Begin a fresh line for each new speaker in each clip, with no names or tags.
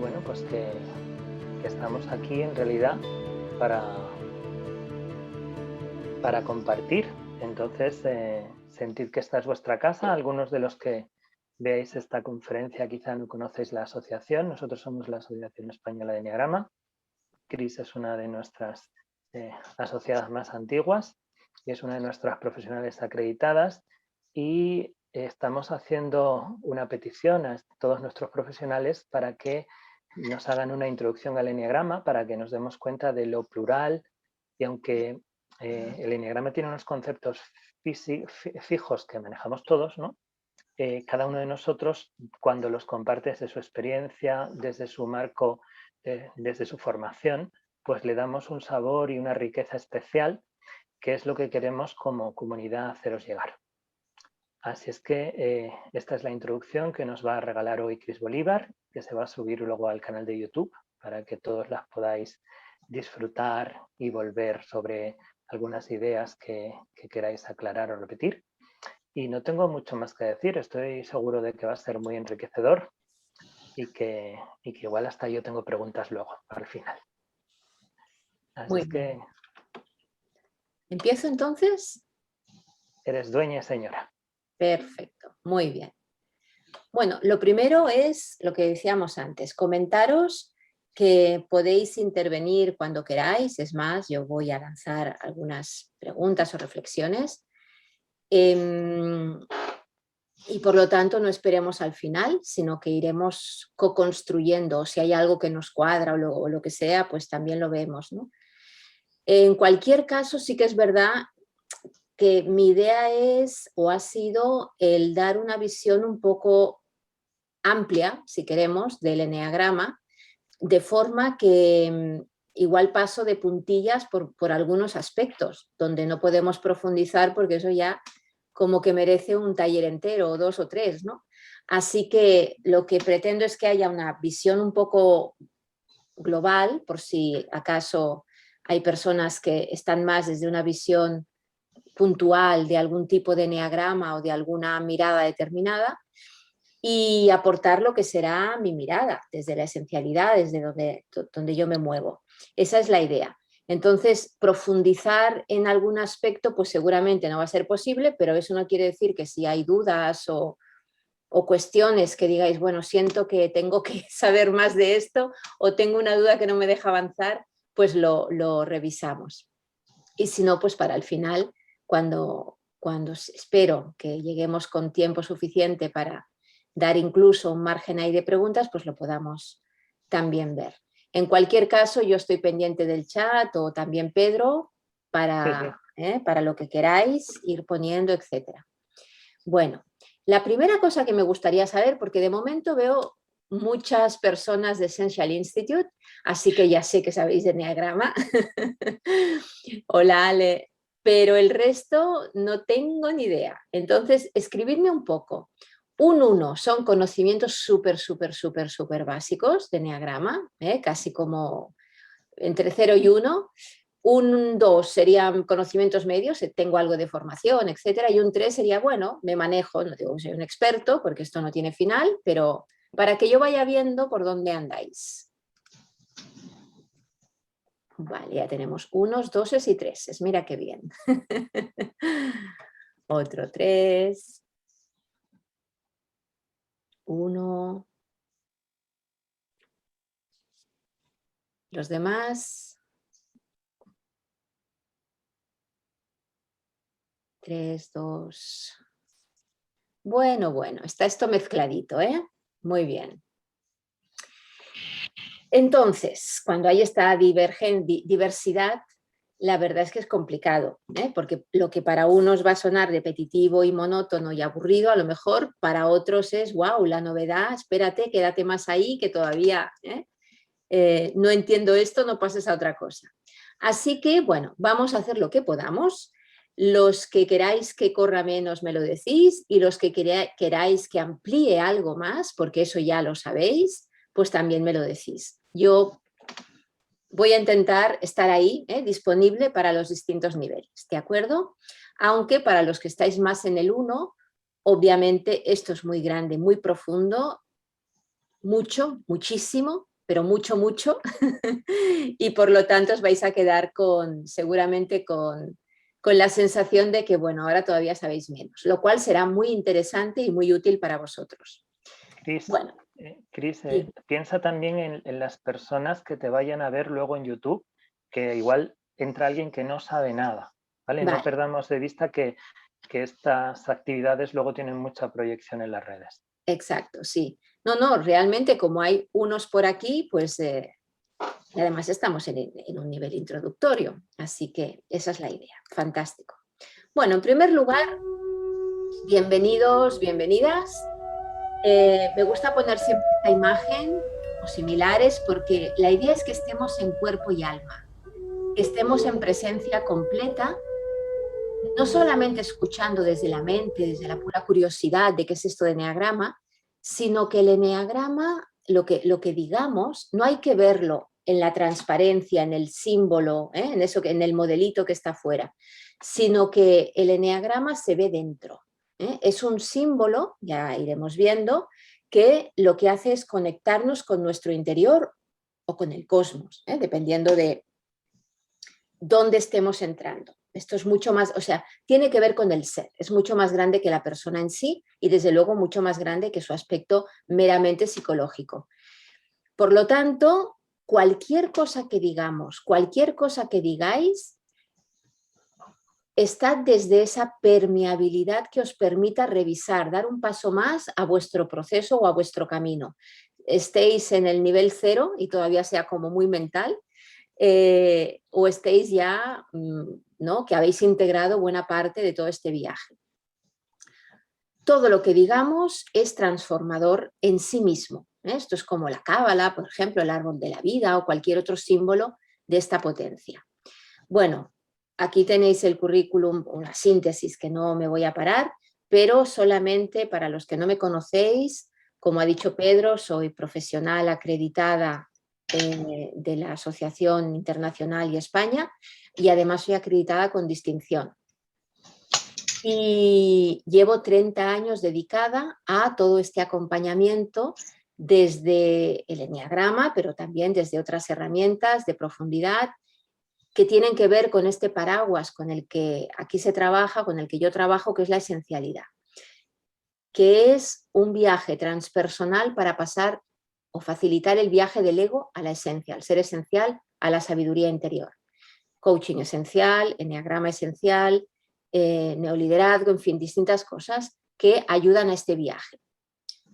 bueno, pues que estamos aquí en realidad para compartir. Entonces, sentid que esta es vuestra casa. Algunos de los que veáis esta conferencia quizá no conocéis la asociación. Nosotros somos la Asociación Española de Enneagrama. Cris es una de nuestras asociadas más antiguas y es una de nuestras profesionales acreditadas, y estamos haciendo una petición a todos nuestros profesionales para que nos hagan una introducción al enneagrama, para que nos demos cuenta de lo plural, y aunque el enneagrama tiene unos conceptos fijos que manejamos todos, ¿no? Cada uno de nosotros, cuando los comparte desde su experiencia, desde su marco, desde su formación, pues le damos un sabor y una riqueza especial, que es lo que queremos como comunidad haceros llegar. Así es que esta es la introducción que nos va a regalar hoy Cris Bolívar, que se va a subir luego al canal de YouTube para que todos las podáis disfrutar y volver sobre algunas ideas que queráis aclarar o repetir. Y no tengo mucho más que decir, estoy seguro de que va a ser muy enriquecedor y que igual hasta yo tengo preguntas luego, al final. Así
Muy
es
bien.
que...
¿Empiezo entonces?
Eres dueña y señora.
Perfecto, muy bien. Bueno, lo primero es lo que decíamos antes, comentaros que podéis intervenir cuando queráis. Es más, yo voy a lanzar algunas preguntas o reflexiones. Y por lo tanto no esperemos al final, sino que iremos co-construyendo. Si hay algo que nos cuadra o lo que sea, pues también lo vemos, ¿no? En cualquier caso, sí que es verdad que mi idea es o ha sido el dar una visión un poco amplia, si queremos, del eneagrama, de forma que igual paso de puntillas por algunos aspectos, donde no podemos profundizar porque eso ya como que merece un taller entero, o 2 o 3, ¿no? Así que lo que pretendo es que haya una visión un poco global, por si acaso hay personas que están más desde una visión puntual de algún tipo de eneagrama o de alguna mirada determinada, y aportar lo que será mi mirada, desde la esencialidad, desde donde yo me muevo. Esa es la idea. Entonces, profundizar en algún aspecto, pues seguramente no va a ser posible, pero eso no quiere decir que si hay dudas o cuestiones que digáis, bueno, siento que tengo que saber más de esto o tengo una duda que no me deja avanzar, pues lo revisamos. Y si no, pues para el final, cuando espero que lleguemos con tiempo suficiente para dar incluso un margen ahí de preguntas, pues lo podamos también ver. En cualquier caso, yo estoy pendiente del chat, o también Pedro, para lo que queráis ir poniendo, etcétera. Bueno, la primera cosa que me gustaría saber, porque de momento veo muchas personas de Essential Institute, así que ya sé que sabéis de Enneagrama. Hola, Ale. Pero el resto no tengo ni idea. Entonces, escribidme un poco. Un 1 son conocimientos súper básicos de Enneagrama, casi como entre 0 y 1. Un 2 serían conocimientos medios, tengo algo de formación, etcétera. Y un 3 sería, bueno, me manejo, no digo que soy un experto, porque esto no tiene final, pero para que yo vaya viendo por dónde andáis. Vale, ya tenemos 1, 2 y 3. Mira qué bien. Otro 3. 1. Los demás. 3, 2. Bueno, está esto mezcladito, ¿eh? Muy bien. Entonces, cuando hay esta diversidad, la verdad es que es complicado, porque lo que para unos va a sonar repetitivo y monótono y aburrido, a lo mejor para otros es, wow, la novedad, espérate, quédate más ahí, que todavía no entiendo esto, no pases a otra cosa. Así que, bueno, vamos a hacer lo que podamos. Los que queráis que corra menos me lo decís, y los que queráis que amplíe algo más, porque eso ya lo sabéis, pues también me lo decís. Yo voy a intentar estar ahí, disponible para los distintos niveles, ¿de acuerdo? Aunque para los que estáis más en el 1, obviamente esto es muy grande, muy profundo, muchísimo, pero mucho, mucho, y por lo tanto os vais a quedar seguramente con la sensación de que, bueno, ahora todavía sabéis menos, lo cual será muy interesante y muy útil para vosotros.
Cris,
Bueno, sí,
piensa también en las personas que te vayan a ver luego en YouTube, que igual entra alguien que no sabe nada, ¿vale? No
vale,
perdamos de vista que estas actividades luego tienen mucha proyección en las redes.
exacto, sí. No, no, realmente como hay unos por aquí, pues y además estamos en un nivel introductorio, así que esa es la idea. Fantástico. Bueno, en primer lugar, bienvenidos, bienvenidas. Me gusta poner siempre esta imagen o similares porque la idea es que estemos en cuerpo y alma, que estemos en presencia completa, no solamente escuchando desde la mente, desde la pura curiosidad de qué es esto de eneagrama, sino que el eneagrama, lo que digamos, no hay que verlo en la transparencia, en el símbolo, en eso, en el modelito que está afuera, sino que el eneagrama se ve dentro. Es un símbolo, ya iremos viendo, que lo que hace es conectarnos con nuestro interior o con el cosmos, dependiendo de dónde estemos entrando. Esto es mucho más, o sea, tiene que ver con el ser, es mucho más grande que la persona en sí y desde luego mucho más grande que su aspecto meramente psicológico. Por lo tanto, cualquier cosa que digamos, cualquier cosa que digáis, está desde esa permeabilidad que os permita revisar, dar un paso más a vuestro proceso o a vuestro camino. Estéis en el nivel 0 y todavía sea como muy mental, o estéis ya, ¿no?, que habéis integrado buena parte de todo este viaje. Todo lo que digamos es transformador en sí mismo. Esto es como la cábala, por ejemplo, el árbol de la vida o cualquier otro símbolo de esta potencia. Bueno, aquí tenéis el currículum, una síntesis que no me voy a parar, pero solamente para los que no me conocéis, como ha dicho Pedro, soy profesional acreditada de la Asociación Internacional y España y además soy acreditada con distinción. Y llevo 30 años dedicada a todo este acompañamiento desde el eneagrama, pero también desde otras herramientas de profundidad que tienen que ver con este paraguas con el que aquí se trabaja, con el que yo trabajo, que es la esencialidad, que es un viaje transpersonal para pasar o facilitar el viaje del ego a la esencia, al ser esencial, a la sabiduría interior. Coaching esencial, eneagrama esencial, neoliderazgo, en fin, distintas cosas que ayudan a este viaje.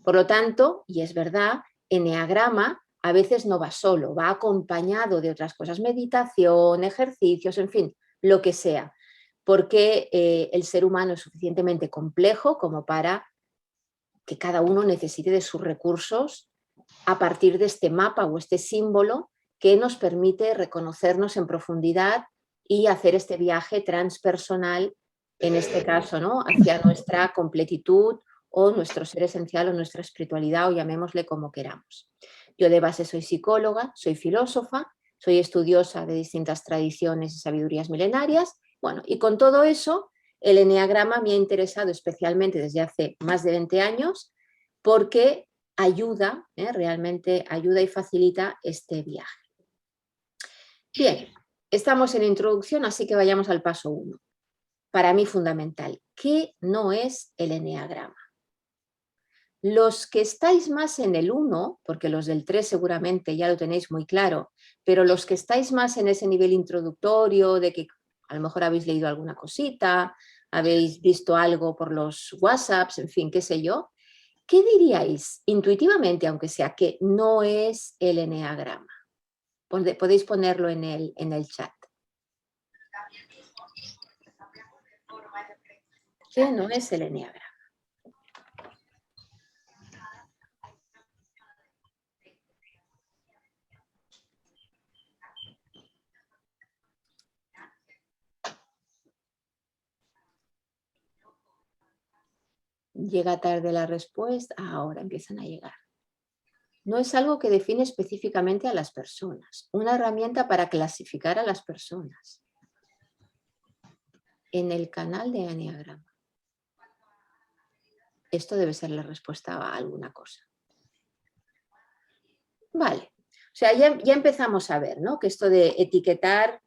Por lo tanto, y es verdad, eneagrama a veces no va solo, va acompañado de otras cosas, meditación, ejercicios, en fin, lo que sea, porque el ser humano es suficientemente complejo como para que cada uno necesite de sus recursos a partir de este mapa o este símbolo que nos permite reconocernos en profundidad y hacer este viaje transpersonal, en este caso, ¿no?, hacia nuestra completitud o nuestro ser esencial o nuestra espiritualidad, o llamémosle como queramos. Yo de base soy psicóloga, soy filósofa, soy estudiosa de distintas tradiciones y sabidurías milenarias. Bueno, y con todo eso, el eneagrama me ha interesado especialmente desde hace más de 20 años porque ayuda, realmente ayuda y facilita este viaje. Bien, estamos en introducción, así que vayamos al paso 1. Para mí fundamental, ¿qué no es el eneagrama? Los que estáis más en el 1, porque los del 3 seguramente ya lo tenéis muy claro, pero los que estáis más en ese nivel introductorio, de que a lo mejor habéis leído alguna cosita, habéis visto algo por los WhatsApps, en fin, qué sé yo, ¿qué diríais intuitivamente, aunque sea, que no es el eneagrama? Podéis ponerlo en el chat. ¿Qué no es el eneagrama? Llega tarde la respuesta, ahora empiezan a llegar. No es algo que define específicamente a las personas, una herramienta para clasificar a las personas. En el canal de eneagrama. Esto debe ser la respuesta a alguna cosa. Vale, O sea, ya empezamos a ver, ¿no?, que esto de etiquetar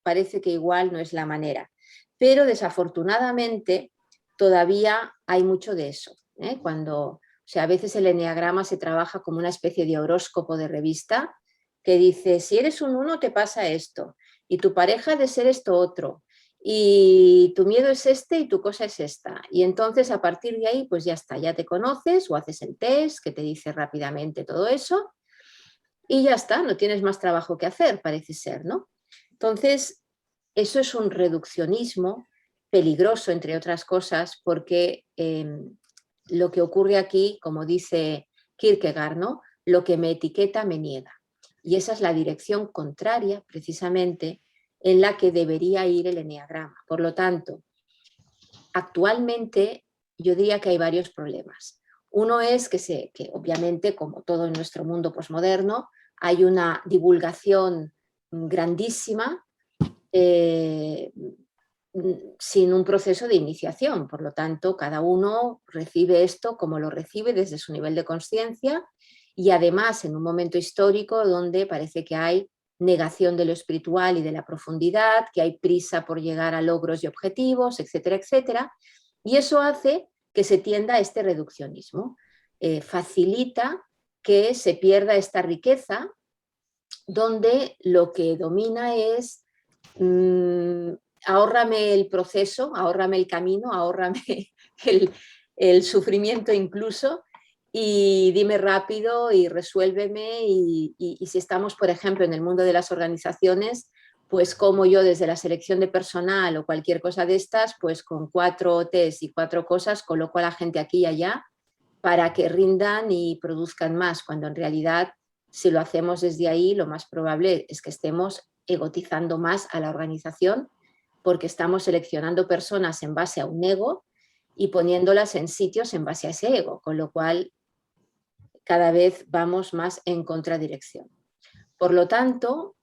parece que igual no es la manera. Pero desafortunadamente todavía hay mucho de eso, ¿eh? O sea, a veces el eneagrama se trabaja como una especie de horóscopo de revista que dice, si eres un 1 te pasa esto, y tu pareja ha de ser esto otro, y tu miedo es este y tu cosa es esta. Y entonces a partir de ahí pues ya está, ya te conoces o haces el test que te dice rápidamente todo eso y ya está, no tienes más trabajo que hacer, parece ser, ¿no? Entonces, eso es un reduccionismo peligroso, entre otras cosas, porque lo que ocurre aquí, como dice Kierkegaard, ¿no?, lo que me etiqueta me niega. Y esa es la dirección contraria, precisamente, en la que debería ir el eneagrama. Por lo tanto, actualmente yo diría que hay varios problemas. Uno es que obviamente, como todo en nuestro mundo posmoderno, hay una divulgación grandísima sin un proceso de iniciación. Por lo tanto, cada uno recibe esto como lo recibe desde su nivel de conciencia y además en un momento histórico donde parece que hay negación de lo espiritual y de la profundidad, que hay prisa por llegar a logros y objetivos, etcétera, etcétera. Y eso hace que se tienda a este reduccionismo. Facilita que se pierda esta riqueza donde lo que domina es ahórrame el proceso, ahórrame el camino, ahórrame el sufrimiento incluso y dime rápido y resuélveme y si estamos, por ejemplo, en el mundo de las organizaciones, pues como yo desde la selección de personal o cualquier cosa de estas, pues con 4 test y 4 cosas coloco a la gente aquí y allá para que rindan y produzcan más, cuando en realidad si lo hacemos desde ahí lo más probable es que estemos egotizando más a la organización porque estamos seleccionando personas en base a un ego y poniéndolas en sitios en base a ese ego, con lo cual cada vez vamos más en contradirección. Por lo tanto,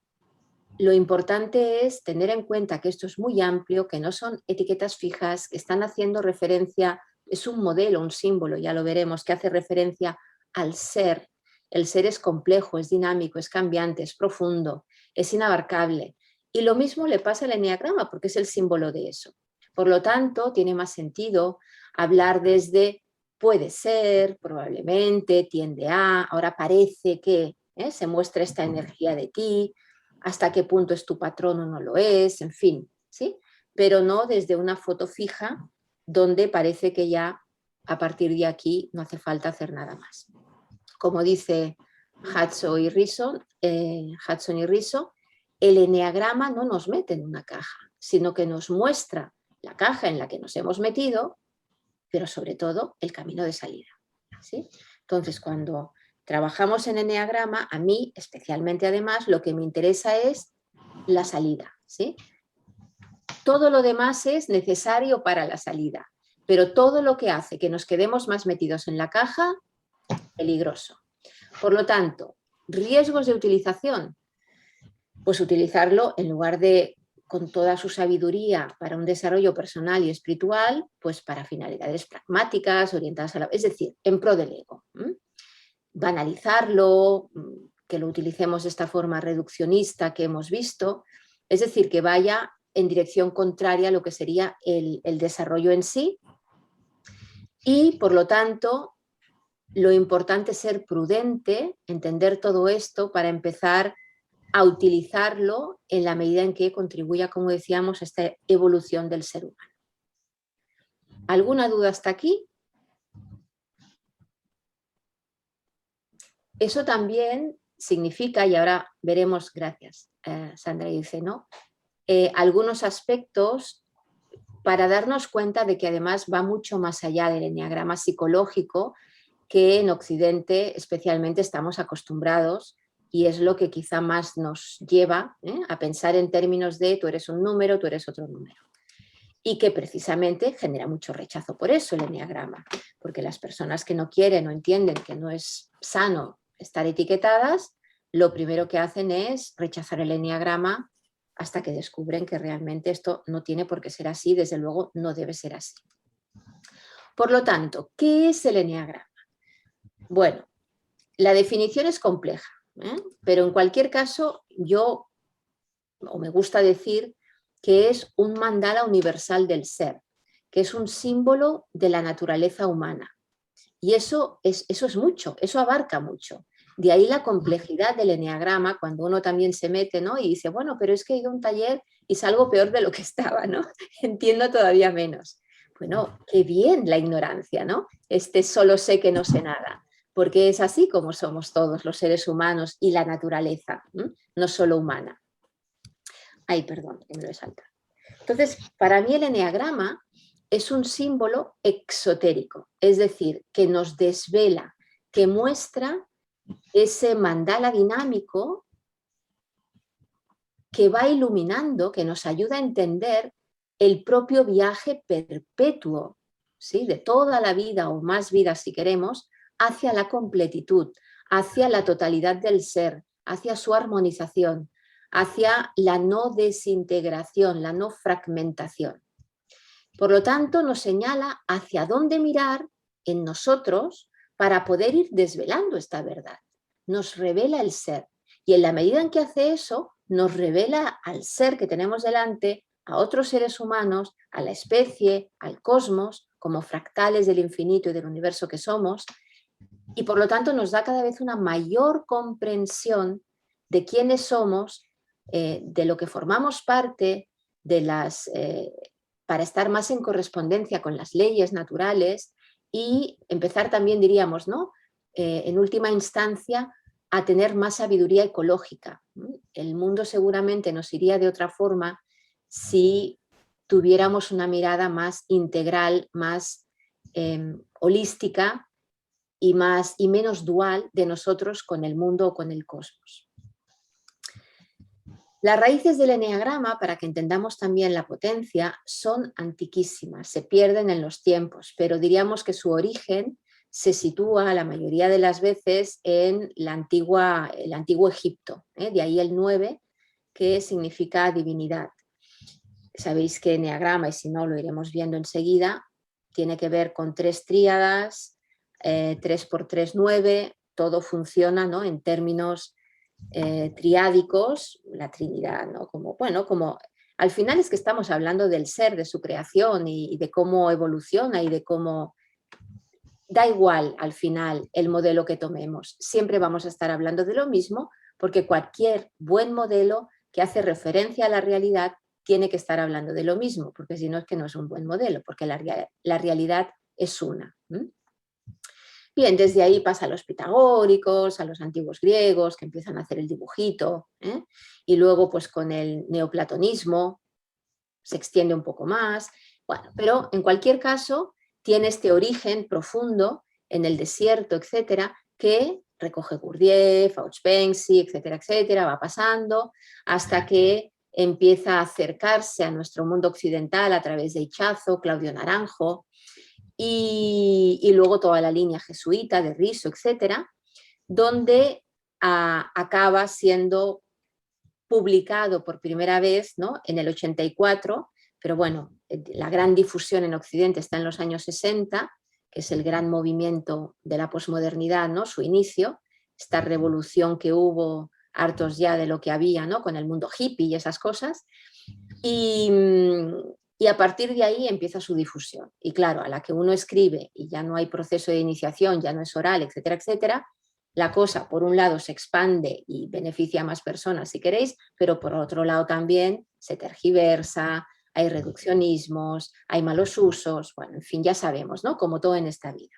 lo importante es tener en cuenta que esto es muy amplio, que no son etiquetas fijas, que están haciendo referencia, es un modelo, un símbolo, ya lo veremos, que hace referencia al ser. El ser es complejo, es dinámico, es cambiante, es profundo, es inabarcable. Y lo mismo le pasa al eneagrama, porque es el símbolo de eso. Por lo tanto, tiene más sentido hablar desde puede ser, probablemente, tiende a, ahora parece que se muestra esta energía de ti, hasta qué punto es tu patrón o no lo es, en fin, ¿sí? Pero no desde una foto fija donde parece que ya a partir de aquí no hace falta hacer nada más. Como dice Hudson y Rizzo, el eneagrama no nos mete en una caja, sino que nos muestra la caja en la que nos hemos metido, pero sobre todo el camino de salida, ¿sí? Entonces, cuando trabajamos en eneagrama, a mí especialmente además lo que me interesa es la salida, ¿sí? Todo lo demás es necesario para la salida, pero todo lo que hace que nos quedemos más metidos en la caja, peligroso. Por lo tanto, riesgos de utilización, pues utilizarlo en lugar de con toda su sabiduría para un desarrollo personal y espiritual, pues para finalidades pragmáticas, orientadas a la... Es decir, en pro del ego. Banalizarlo, que lo utilicemos de esta forma reduccionista que hemos visto, es decir, que vaya en dirección contraria a lo que sería el desarrollo en sí y, por lo tanto, lo importante es ser prudente, entender todo esto para empezar a utilizarlo en la medida en que contribuya, como decíamos, a esta evolución del ser humano. ¿Alguna duda hasta aquí? Eso también significa, y ahora veremos, gracias, Sandra dice, ¿no? Algunos aspectos para darnos cuenta de que además va mucho más allá del eneagrama psicológico que en Occidente especialmente estamos acostumbrados y es lo que quizá más nos lleva a pensar en términos de tú eres un número, tú eres otro número. Y que precisamente genera mucho rechazo por eso el eneagrama, porque las personas que no quieren o entienden que no es sano estar etiquetadas, lo primero que hacen es rechazar el eneagrama hasta que descubren que realmente esto no tiene por qué ser así, desde luego no debe ser así. Por lo tanto, ¿qué es el eneagrama? Bueno, la definición es compleja, Pero en cualquier caso, me gusta decir que es un mandala universal del ser, que es un símbolo de la naturaleza humana. Y eso es mucho, eso abarca mucho. De ahí la complejidad del eneagrama, cuando uno también se mete, ¿no? Y dice, bueno, pero es que he ido a un taller y salgo peor de lo que estaba, ¿no? Entiendo todavía menos. Bueno, qué bien la ignorancia, ¿no? Solo sé que no sé nada, porque es así como somos todos los seres humanos y la naturaleza, no solo humana. Ay, perdón, que me lo he saltado. Entonces, para mí el eneagrama es un símbolo exotérico, es decir, que nos desvela, que muestra ese mandala dinámico que va iluminando, que nos ayuda a entender el propio viaje perpetuo, ¿sí? De toda la vida o más vidas si queremos, hacia la completitud, hacia la totalidad del ser, hacia su armonización, hacia la no desintegración, la no fragmentación. Por lo tanto, nos señala hacia dónde mirar en nosotros para poder ir desvelando esta verdad. Nos revela el ser y en la medida en que hace eso, nos revela al ser que tenemos delante, a otros seres humanos, a la especie, al cosmos, como fractales del infinito y del universo que somos, y por lo tanto nos da cada vez una mayor comprensión de quiénes somos, de lo que formamos parte, para estar más en correspondencia con las leyes naturales y empezar también, diríamos, ¿no? En última instancia, a tener más sabiduría ecológica. El mundo seguramente nos iría de otra forma si tuviéramos una mirada más integral, más holística y menos dual de nosotros con el mundo o con el cosmos. Las raíces del eneagrama, para que entendamos también la potencia, son antiquísimas, se pierden en los tiempos, pero diríamos que su origen se sitúa la mayoría de las veces en el antiguo Egipto, de ahí el 9, que significa divinidad. Sabéis que eneagrama, y si no lo iremos viendo enseguida, tiene que ver con 3 tríadas, 3 por 3, 9, todo funciona, ¿no? En términos triádicos, la Trinidad, ¿no? Como al final es que estamos hablando del ser, de su creación y de cómo evoluciona y de cómo da igual al final el modelo que tomemos. Siempre vamos a estar hablando de lo mismo porque cualquier buen modelo que hace referencia a la realidad tiene que estar hablando de lo mismo, porque si no es que no es un buen modelo, porque la realidad es una. Bien, desde ahí pasa a los pitagóricos, a los antiguos griegos que empiezan a hacer el dibujito, y luego pues con el neoplatonismo se extiende un poco más. Bueno, pero en cualquier caso tiene este origen profundo en el desierto, etcétera, que recoge Gurdjieff, Auspensky, etcétera, etcétera, va pasando hasta que empieza a acercarse a nuestro mundo occidental a través de Ichazo, Claudio Naranjo, y luego toda la línea jesuita de Risso, etcétera, donde acaba siendo publicado por primera vez, ¿no? En el 84, pero bueno, la gran difusión en Occidente está en los años 60, que es el gran movimiento de la posmodernidad, ¿no? Su inicio, esta revolución que hubo hartos ya de lo que había, ¿no? Con el mundo hippie y esas cosas, y a partir de ahí empieza su difusión. Y claro, a la que uno escribe y ya no hay proceso de iniciación, ya no es oral, etcétera, etcétera, la cosa por un lado se expande y beneficia a más personas si queréis, pero por otro lado también se tergiversa, hay reduccionismos, hay malos usos, bueno, en fin, ya sabemos, ¿no? Como todo en esta vida.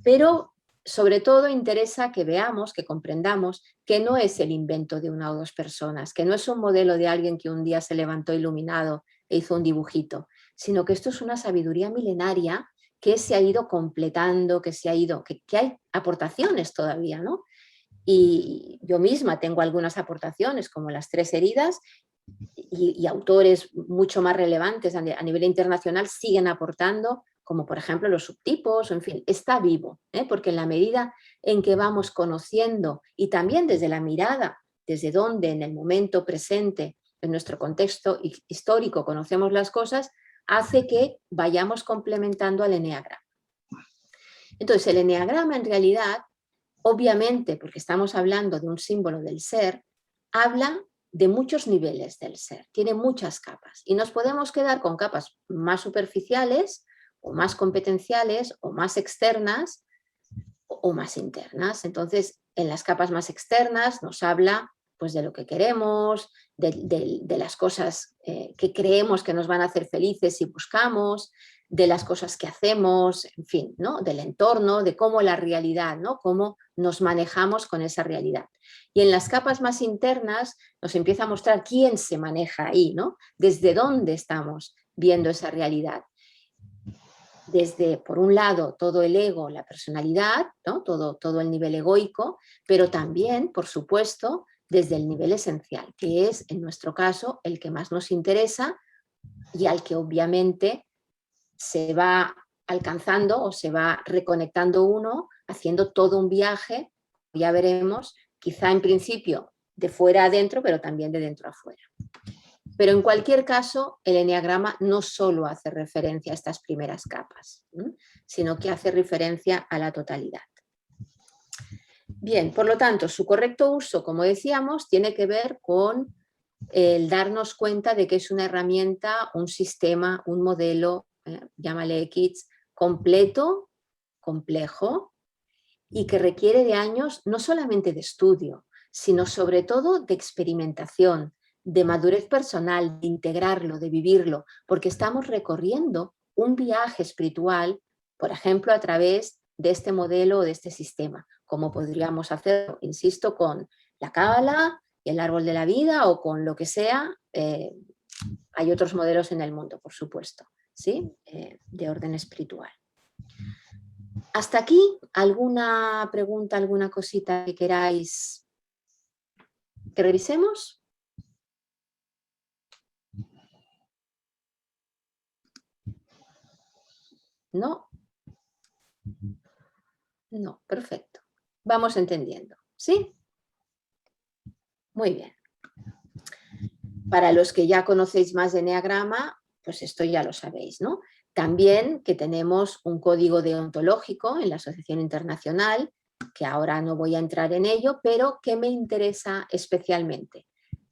Pero sobre todo interesa que veamos, que comprendamos que no es el invento de una o dos personas, que no es un modelo de alguien que un día se levantó iluminado e hizo un dibujito, sino que esto es una sabiduría milenaria que se ha ido completando, que hay aportaciones todavía, ¿no? Y yo misma tengo algunas aportaciones, como las 3 heridas, y autores mucho más relevantes a nivel internacional siguen aportando, como por ejemplo los subtipos, en fin, está vivo, porque en la medida en que vamos conociendo y también desde la mirada, desde donde en el momento presente, en nuestro contexto histórico conocemos las cosas, hace que vayamos complementando al eneagrama. Entonces, el eneagrama en realidad obviamente, porque estamos hablando de un símbolo del ser, habla de muchos niveles del ser, tiene muchas capas y nos podemos quedar con capas más superficiales o más competenciales o más externas o más internas. Entonces, en las capas más externas nos habla pues, de lo que queremos, de las cosas que creemos que nos van a hacer felices y buscamos, de las cosas que hacemos, en fin, ¿no? Del entorno, de cómo la realidad, ¿no? Cómo nos manejamos con esa realidad. Y en las capas más internas nos empieza a mostrar quién se maneja ahí, ¿no? Desde dónde estamos viendo esa realidad. Desde, por un lado, todo el ego, la personalidad, ¿no? todo el nivel egoico, pero también, por supuesto, desde el nivel esencial, que es, en nuestro caso, el que más nos interesa y al que obviamente se va alcanzando o se va reconectando uno, haciendo todo un viaje, ya veremos, quizá en principio de fuera a dentro, pero también de dentro a fuera. Pero en cualquier caso, el eneagrama no solo hace referencia a estas primeras capas, sino que hace referencia a la totalidad. Bien, por lo tanto, su correcto uso, como decíamos, tiene que ver con el darnos cuenta de que es una herramienta, un sistema, un modelo, llámale X, completo, complejo y que requiere de años no solamente de estudio, sino sobre todo de experimentación, de madurez personal, de integrarlo, de vivirlo, porque estamos recorriendo un viaje espiritual, por ejemplo, a través de este modelo o de este sistema, como podríamos hacerlo, insisto, con la cábala y el árbol de la vida o con lo que sea. Hay otros modelos en el mundo, por supuesto, ¿sí? De orden espiritual. Hasta aquí, ¿alguna pregunta, alguna cosita que queráis que revisemos? ¿No? No, perfecto. Vamos entendiendo, ¿sí? Muy bien. Para los que ya conocéis más de eneagrama, pues esto ya lo sabéis, ¿no? También que tenemos un código deontológico en la Asociación Internacional, que ahora no voy a entrar en ello, pero que me interesa especialmente.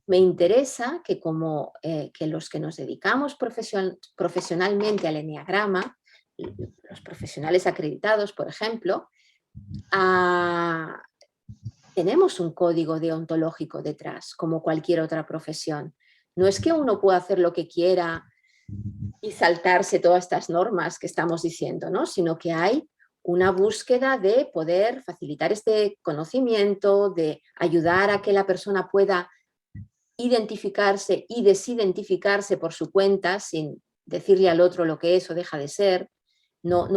Me interesa que como que los que nos dedicamos profesionalmente al eneagrama, los profesionales acreditados, por ejemplo, tenemos un código deontológico detrás, como cualquier otra profesión. No es que uno pueda hacer lo que quiera y saltarse todas estas normas que estamos diciendo, ¿no? Sino que hay una búsqueda de poder facilitar este conocimiento, de ayudar a que la persona pueda identificarse y desidentificarse por su cuenta sin decirle al otro lo que es o deja de ser, no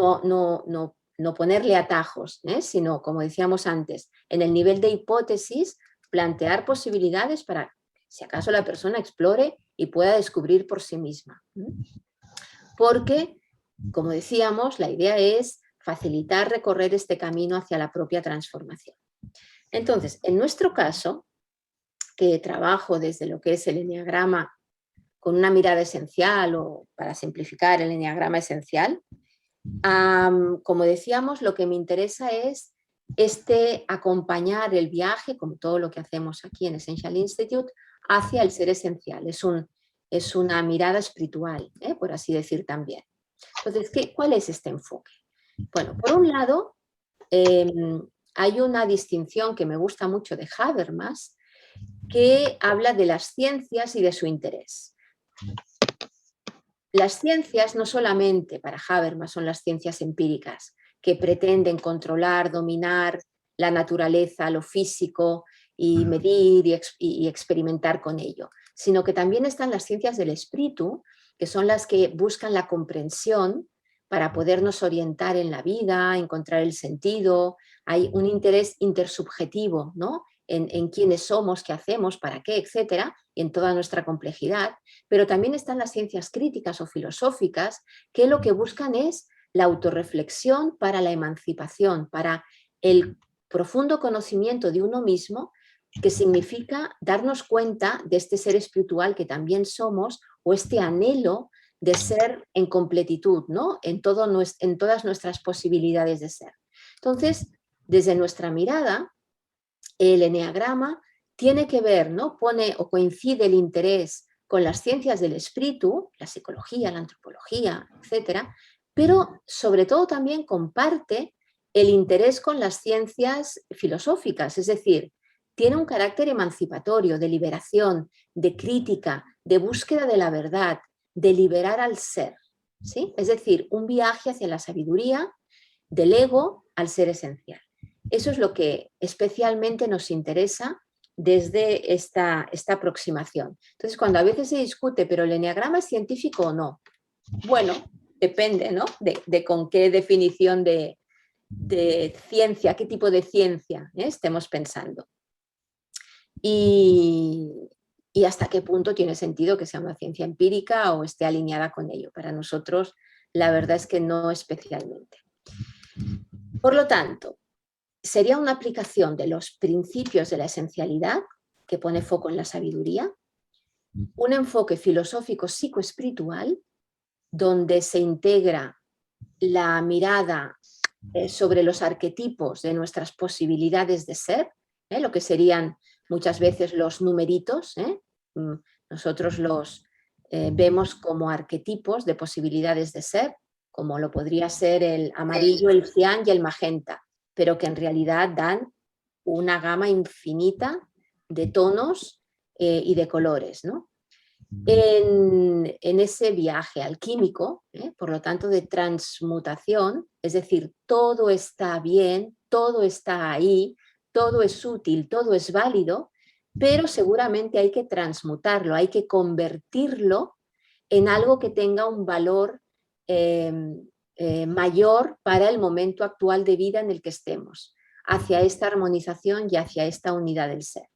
ponerle atajos, sino, como decíamos antes, en el nivel de hipótesis, plantear posibilidades para si acaso la persona explore y pueda descubrir por sí misma. Porque, como decíamos, la idea es facilitar recorrer este camino hacia la propia transformación. Entonces, en nuestro caso, que trabajo desde lo que es el eneagrama con una mirada esencial o para simplificar el eneagrama esencial, como decíamos, lo que me interesa es acompañar el viaje, como todo lo que hacemos aquí en Essential Institute, hacia el ser esencial. Es una mirada espiritual, por así decir también. Entonces, ¿cuál es este enfoque? Bueno, por un lado, hay una distinción que me gusta mucho de Habermas, que habla de las ciencias y de su interés. Las ciencias no solamente para Habermas son las ciencias empíricas, que pretenden controlar, dominar la naturaleza, lo físico y medir y experimentar con ello, sino que también están las ciencias del espíritu, que son las que buscan la comprensión para podernos orientar en la vida, encontrar el sentido. Hay un interés intersubjetivo, ¿no? En quiénes somos, qué hacemos, para qué, etcétera, y en toda nuestra complejidad. Pero también están las ciencias críticas o filosóficas, que lo que buscan es la autorreflexión para la emancipación, para el profundo conocimiento de uno mismo, que significa darnos cuenta de este ser espiritual que también somos, o este anhelo de ser en completitud, ¿no? En todas nuestras posibilidades de ser. Entonces, Desde nuestra mirada, el eneagrama tiene que ver, ¿no? Pone o coincide el interés con las ciencias del espíritu, la psicología, la antropología, etcétera, pero sobre todo también comparte el interés con las ciencias filosóficas, es decir, tiene un carácter emancipatorio, de liberación, de crítica, de búsqueda de la verdad, de liberar al ser, ¿sí? Es decir, un viaje hacia la sabiduría del ego al ser esencial. Eso es lo que especialmente nos interesa desde esta aproximación. Entonces, cuando a veces se discute, ¿pero el eneagrama es científico o no? Bueno, depende, ¿no? De con qué definición de ciencia, qué tipo de ciencia estemos pensando. Y hasta qué punto tiene sentido que sea una ciencia empírica o esté alineada con ello. Para nosotros, la verdad es que no especialmente. Por lo tanto, sería una aplicación de los principios de la esencialidad, que pone foco en la sabiduría, un enfoque filosófico psicoespiritual, donde se integra la mirada sobre los arquetipos de nuestras posibilidades de ser, lo que serían muchas veces los numeritos, nosotros los vemos como arquetipos de posibilidades de ser, como lo podría ser el amarillo, el cian y el magenta, pero que en realidad dan una gama infinita de tonos y de colores, ¿no? En ese viaje alquímico, por lo tanto de transmutación, es decir, todo está bien, todo está ahí, todo es útil, todo es válido, pero seguramente hay que transmutarlo, hay que convertirlo en algo que tenga un valor mayor para el momento actual de vida en el que estemos, hacia esta armonización y hacia esta unidad del ser.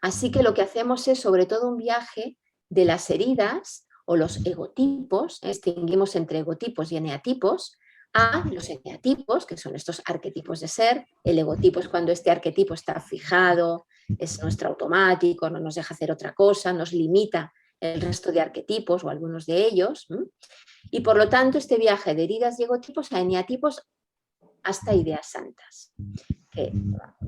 Así que lo que hacemos es sobre todo un viaje de las heridas o los egotipos, distinguimos entre egotipos y eneatipos, a los eneatipos, que son estos arquetipos de ser. El egotipo es cuando este arquetipo está fijado, es nuestro automático, no nos deja hacer otra cosa, nos limita el resto de arquetipos o algunos de ellos. Y por lo tanto este viaje de heridas y egotipos a eneatipos hasta ideas santas, que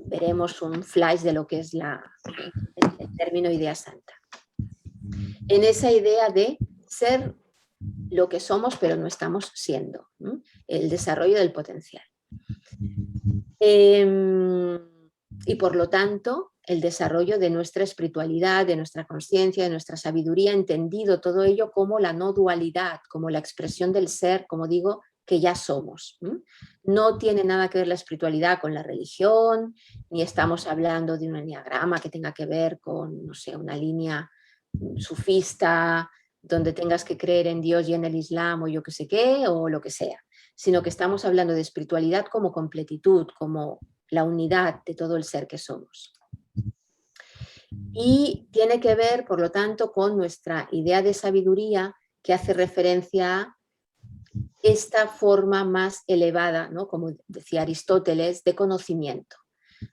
veremos un flash de lo que es el término idea santa. En esa idea de ser lo que somos pero no estamos siendo, el desarrollo del potencial. Y por lo tanto el desarrollo de nuestra espiritualidad, de nuestra conciencia, de nuestra sabiduría, entendido todo ello como la no dualidad, como la expresión del ser, como digo, que ya somos. No tiene nada que ver la espiritualidad con la religión, ni estamos hablando de un eneagrama que tenga que ver con, no sé, una línea sufista, donde tengas que creer en Dios y en el Islam o yo que sé qué, o lo que sea, sino que estamos hablando de espiritualidad como completitud, como la unidad de todo el ser que somos. Y tiene que ver, por lo tanto, con nuestra idea de sabiduría que hace referencia a esta forma más elevada, ¿no? Como decía Aristóteles, de conocimiento,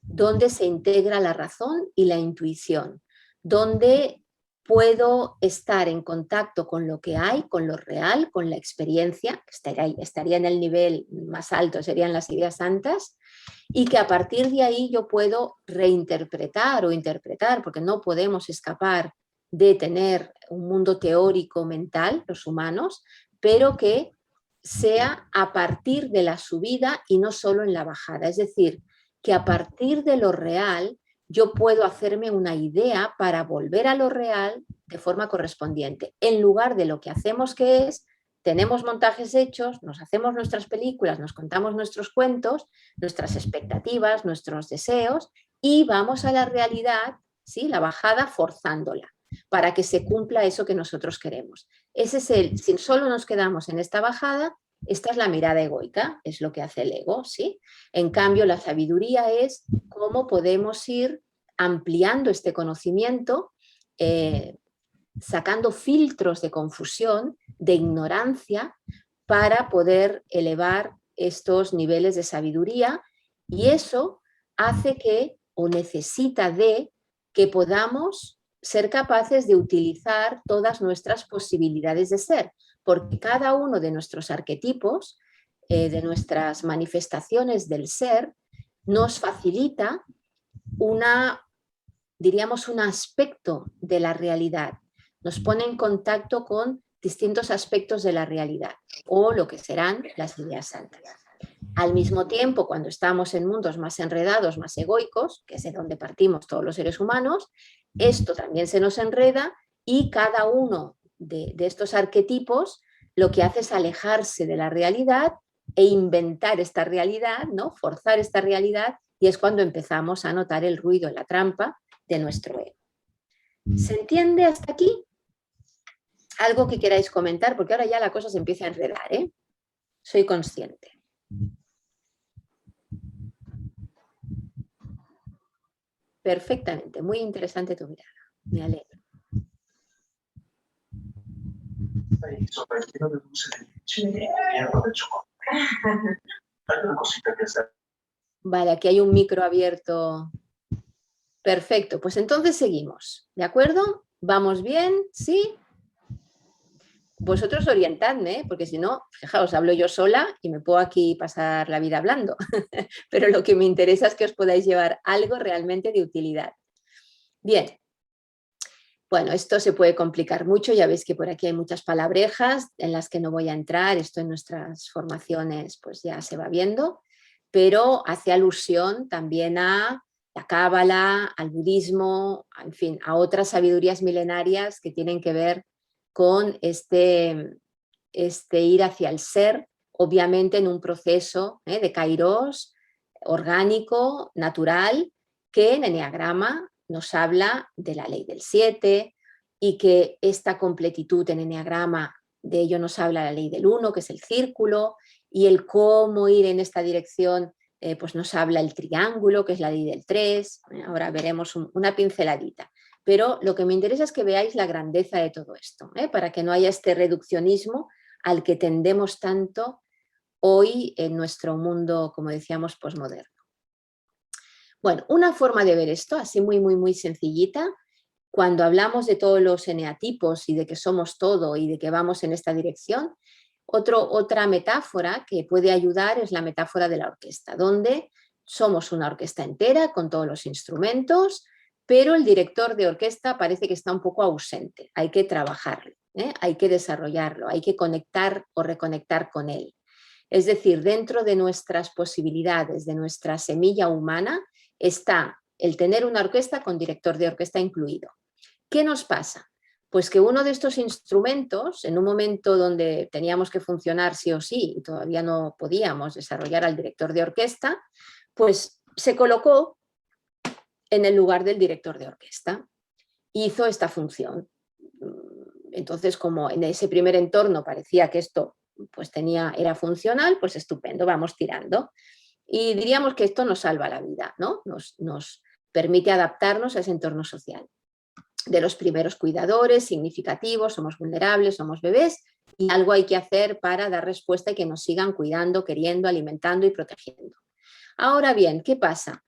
donde se integra la razón y la intuición, donde puedo estar en contacto con lo que hay, con lo real, con la experiencia, estaría en el nivel más alto, serían las ideas santas, y que a partir de ahí yo puedo reinterpretar o interpretar, porque no podemos escapar de tener un mundo teórico mental, los humanos, pero que sea a partir de la subida y no solo en la bajada. Es decir, que a partir de lo real yo puedo hacerme una idea para volver a lo real de forma correspondiente, en lugar de lo que hacemos, que es, tenemos montajes hechos, nos hacemos nuestras películas, nos contamos nuestros cuentos, nuestras expectativas, nuestros deseos, y vamos a la realidad, ¿sí? La bajada forzándola, para que se cumpla eso que nosotros queremos. Ese es si solo nos quedamos en esta bajada, esta es la mirada egoica, es lo que hace el ego, ¿sí? En cambio, la sabiduría es cómo podemos ir ampliando este conocimiento, sacando filtros de confusión, de ignorancia, para poder elevar estos niveles de sabiduría, y eso hace que, o necesita de, que podamos ser capaces de utilizar todas nuestras posibilidades de ser, porque cada uno de nuestros arquetipos de nuestras manifestaciones del ser, nos facilita diríamos, un aspecto de la realidad. Nos pone en contacto con distintos aspectos de la realidad o lo que serán las ideas santas. Al mismo tiempo, cuando estamos en mundos más enredados, más egoicos, que es de donde partimos todos los seres humanos, esto también se nos enreda y cada uno de estos arquetipos lo que hace es alejarse de la realidad e inventar esta realidad, ¿no? Forzar esta realidad, y es cuando empezamos a notar el ruido, la trampa de nuestro ego. ¿Se entiende hasta aquí? Algo que queráis comentar, porque ahora ya la cosa se empieza a enredar, ¿eh? Soy consciente. Perfectamente, muy interesante tu mirada. Me alegro. Vale, aquí hay un micro abierto. Perfecto, pues entonces seguimos, ¿de acuerdo? ¿Vamos bien? ¿Sí? Vosotros orientadme, porque si no, fijaos, hablo yo sola y me puedo aquí pasar la vida hablando, pero lo que me interesa es que os podáis llevar algo realmente de utilidad. Bien, bueno, esto se puede complicar mucho, ya veis que por aquí hay muchas palabrejas en las que no voy a entrar, esto en nuestras formaciones pues ya se va viendo, pero hace alusión también a la cábala, al budismo, en fin, a otras sabidurías milenarias que tienen que ver con este ir hacia el ser, obviamente en un proceso de kairos, orgánico, natural, que en eneagrama nos habla de la ley del 7 y que esta completitud en eneagrama, de ello nos habla la ley del 1, que es el círculo, y el cómo ir en esta dirección pues nos habla el triángulo, que es la ley del 3. Ahora veremos una pinceladita. Pero lo que me interesa es que veáis la grandeza de todo esto, para que no haya este reduccionismo al que tendemos tanto hoy en nuestro mundo, como decíamos, posmoderno. Bueno, una forma de ver esto, así muy sencillita, cuando hablamos de todos los eneatipos y de que somos todo y de que vamos en esta dirección, otra metáfora que puede ayudar es la metáfora de la orquesta, donde somos una orquesta entera con todos los instrumentos, pero el director de orquesta parece que está un poco ausente, hay que trabajarlo, hay que desarrollarlo, hay que conectar o reconectar con él. Es decir, dentro de nuestras posibilidades, de nuestra semilla humana, está el tener una orquesta con director de orquesta incluido. ¿Qué nos pasa? Pues que uno de estos instrumentos, en un momento donde teníamos que funcionar sí o sí y todavía no podíamos desarrollar al director de orquesta, pues se colocó en el lugar del director de orquesta. Hizo esta función. Entonces, como en ese primer entorno parecía que esto pues era funcional, pues estupendo, vamos tirando. Y diríamos que esto nos salva la vida, ¿no? Nos permite adaptarnos a ese entorno social. De los primeros cuidadores, significativos, somos vulnerables, somos bebés, y algo hay que hacer para dar respuesta y que nos sigan cuidando, queriendo, alimentando y protegiendo. Ahora bien, ¿qué pasa?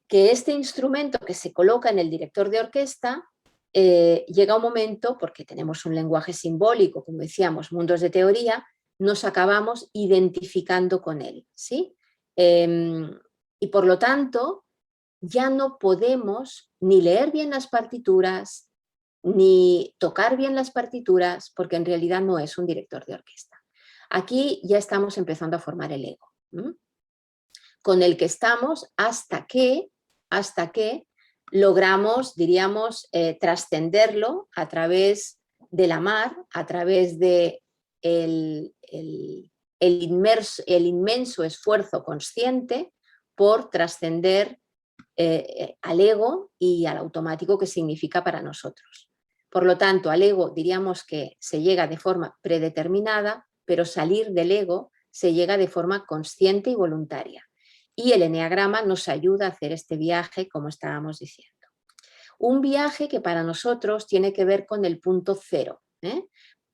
Que este instrumento que se coloca en el director de orquesta llega un momento, porque tenemos un lenguaje simbólico, como decíamos, mundos de teoría, nos acabamos identificando con él, ¿sí? Y por lo tanto, ya no podemos ni leer bien las partituras, ni tocar bien las partituras, porque en realidad no es un director de orquesta. Aquí ya estamos empezando a formar el ego, con el que estamos hasta que logramos, diríamos, trascenderlo a través del amar, a través de el inmenso esfuerzo consciente por trascender al ego y al automático que significa para nosotros. Por lo tanto, al ego diríamos que se llega de forma predeterminada, pero salir del ego se llega de forma consciente y voluntaria. Y el eneagrama nos ayuda a hacer este viaje, como estábamos diciendo. Un viaje que para nosotros tiene que ver con el punto cero.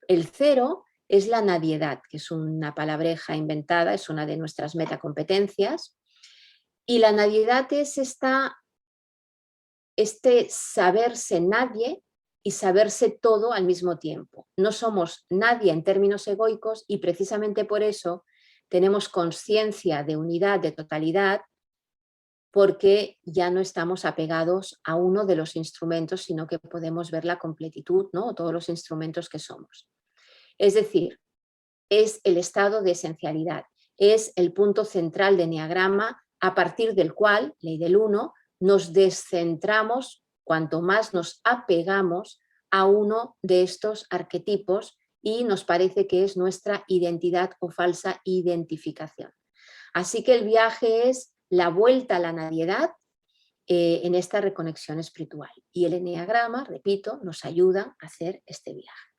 El cero es la nadiedad, que es una palabreja inventada, es una de nuestras metacompetencias. Y la nadiedad es este saberse nadie y saberse todo al mismo tiempo. No somos nadie en términos egoicos y precisamente por eso tenemos conciencia de unidad, de totalidad, porque ya no estamos apegados a uno de los instrumentos, sino que podemos ver la completitud, ¿no? Todos los instrumentos que somos. Es decir, es el estado de esencialidad, es el punto central de Eneagrama, a partir del cual, ley del 1, nos descentramos cuanto más nos apegamos a uno de estos arquetipos y nos parece que es nuestra identidad o falsa identificación. Así que el viaje es la vuelta a la nadiedad en esta reconexión espiritual. Y el eneagrama, repito, nos ayuda a hacer este viaje,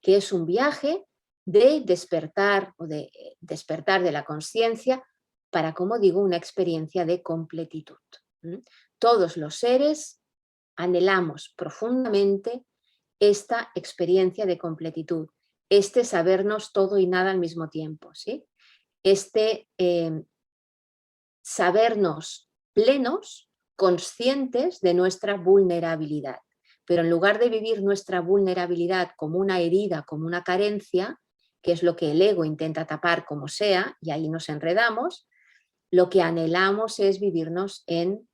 que es un viaje de despertar o de despertar de la conciencia para, como digo, una experiencia de completitud. Todos los seres anhelamos profundamente esta experiencia de completitud, este sabernos todo y nada al mismo tiempo, ¿sí? Este sabernos plenos, conscientes de nuestra vulnerabilidad. Pero en lugar de vivir nuestra vulnerabilidad como una herida, como una carencia, que es lo que el ego intenta tapar como sea, y ahí nos enredamos, lo que anhelamos es vivirnos en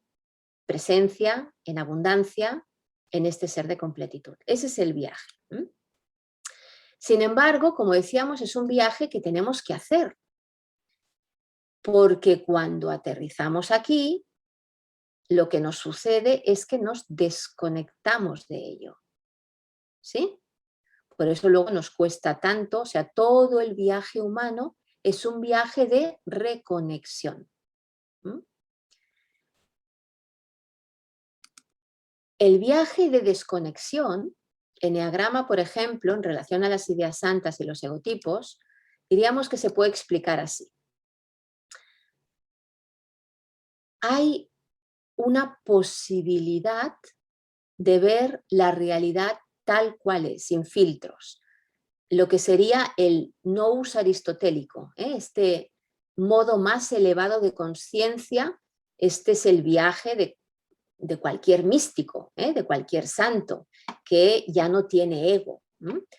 presencia, en abundancia, en este ser de completitud. Ese es el viaje. Sin embargo, como decíamos, es un viaje que tenemos que hacer, porque cuando aterrizamos aquí, lo que nos sucede es que nos desconectamos de ello. ¿Sí? Por eso luego nos cuesta tanto, o sea, todo el viaje humano es un viaje de reconexión. El viaje de desconexión, eneagrama, por ejemplo, en relación a las ideas santas y los egotipos, diríamos que se puede explicar así. Hay una posibilidad de ver la realidad tal cual es, sin filtros. Lo que sería el nous aristotélico, este modo más elevado de conciencia. Este es el viaje de cualquier místico, de cualquier santo, que ya no tiene ego.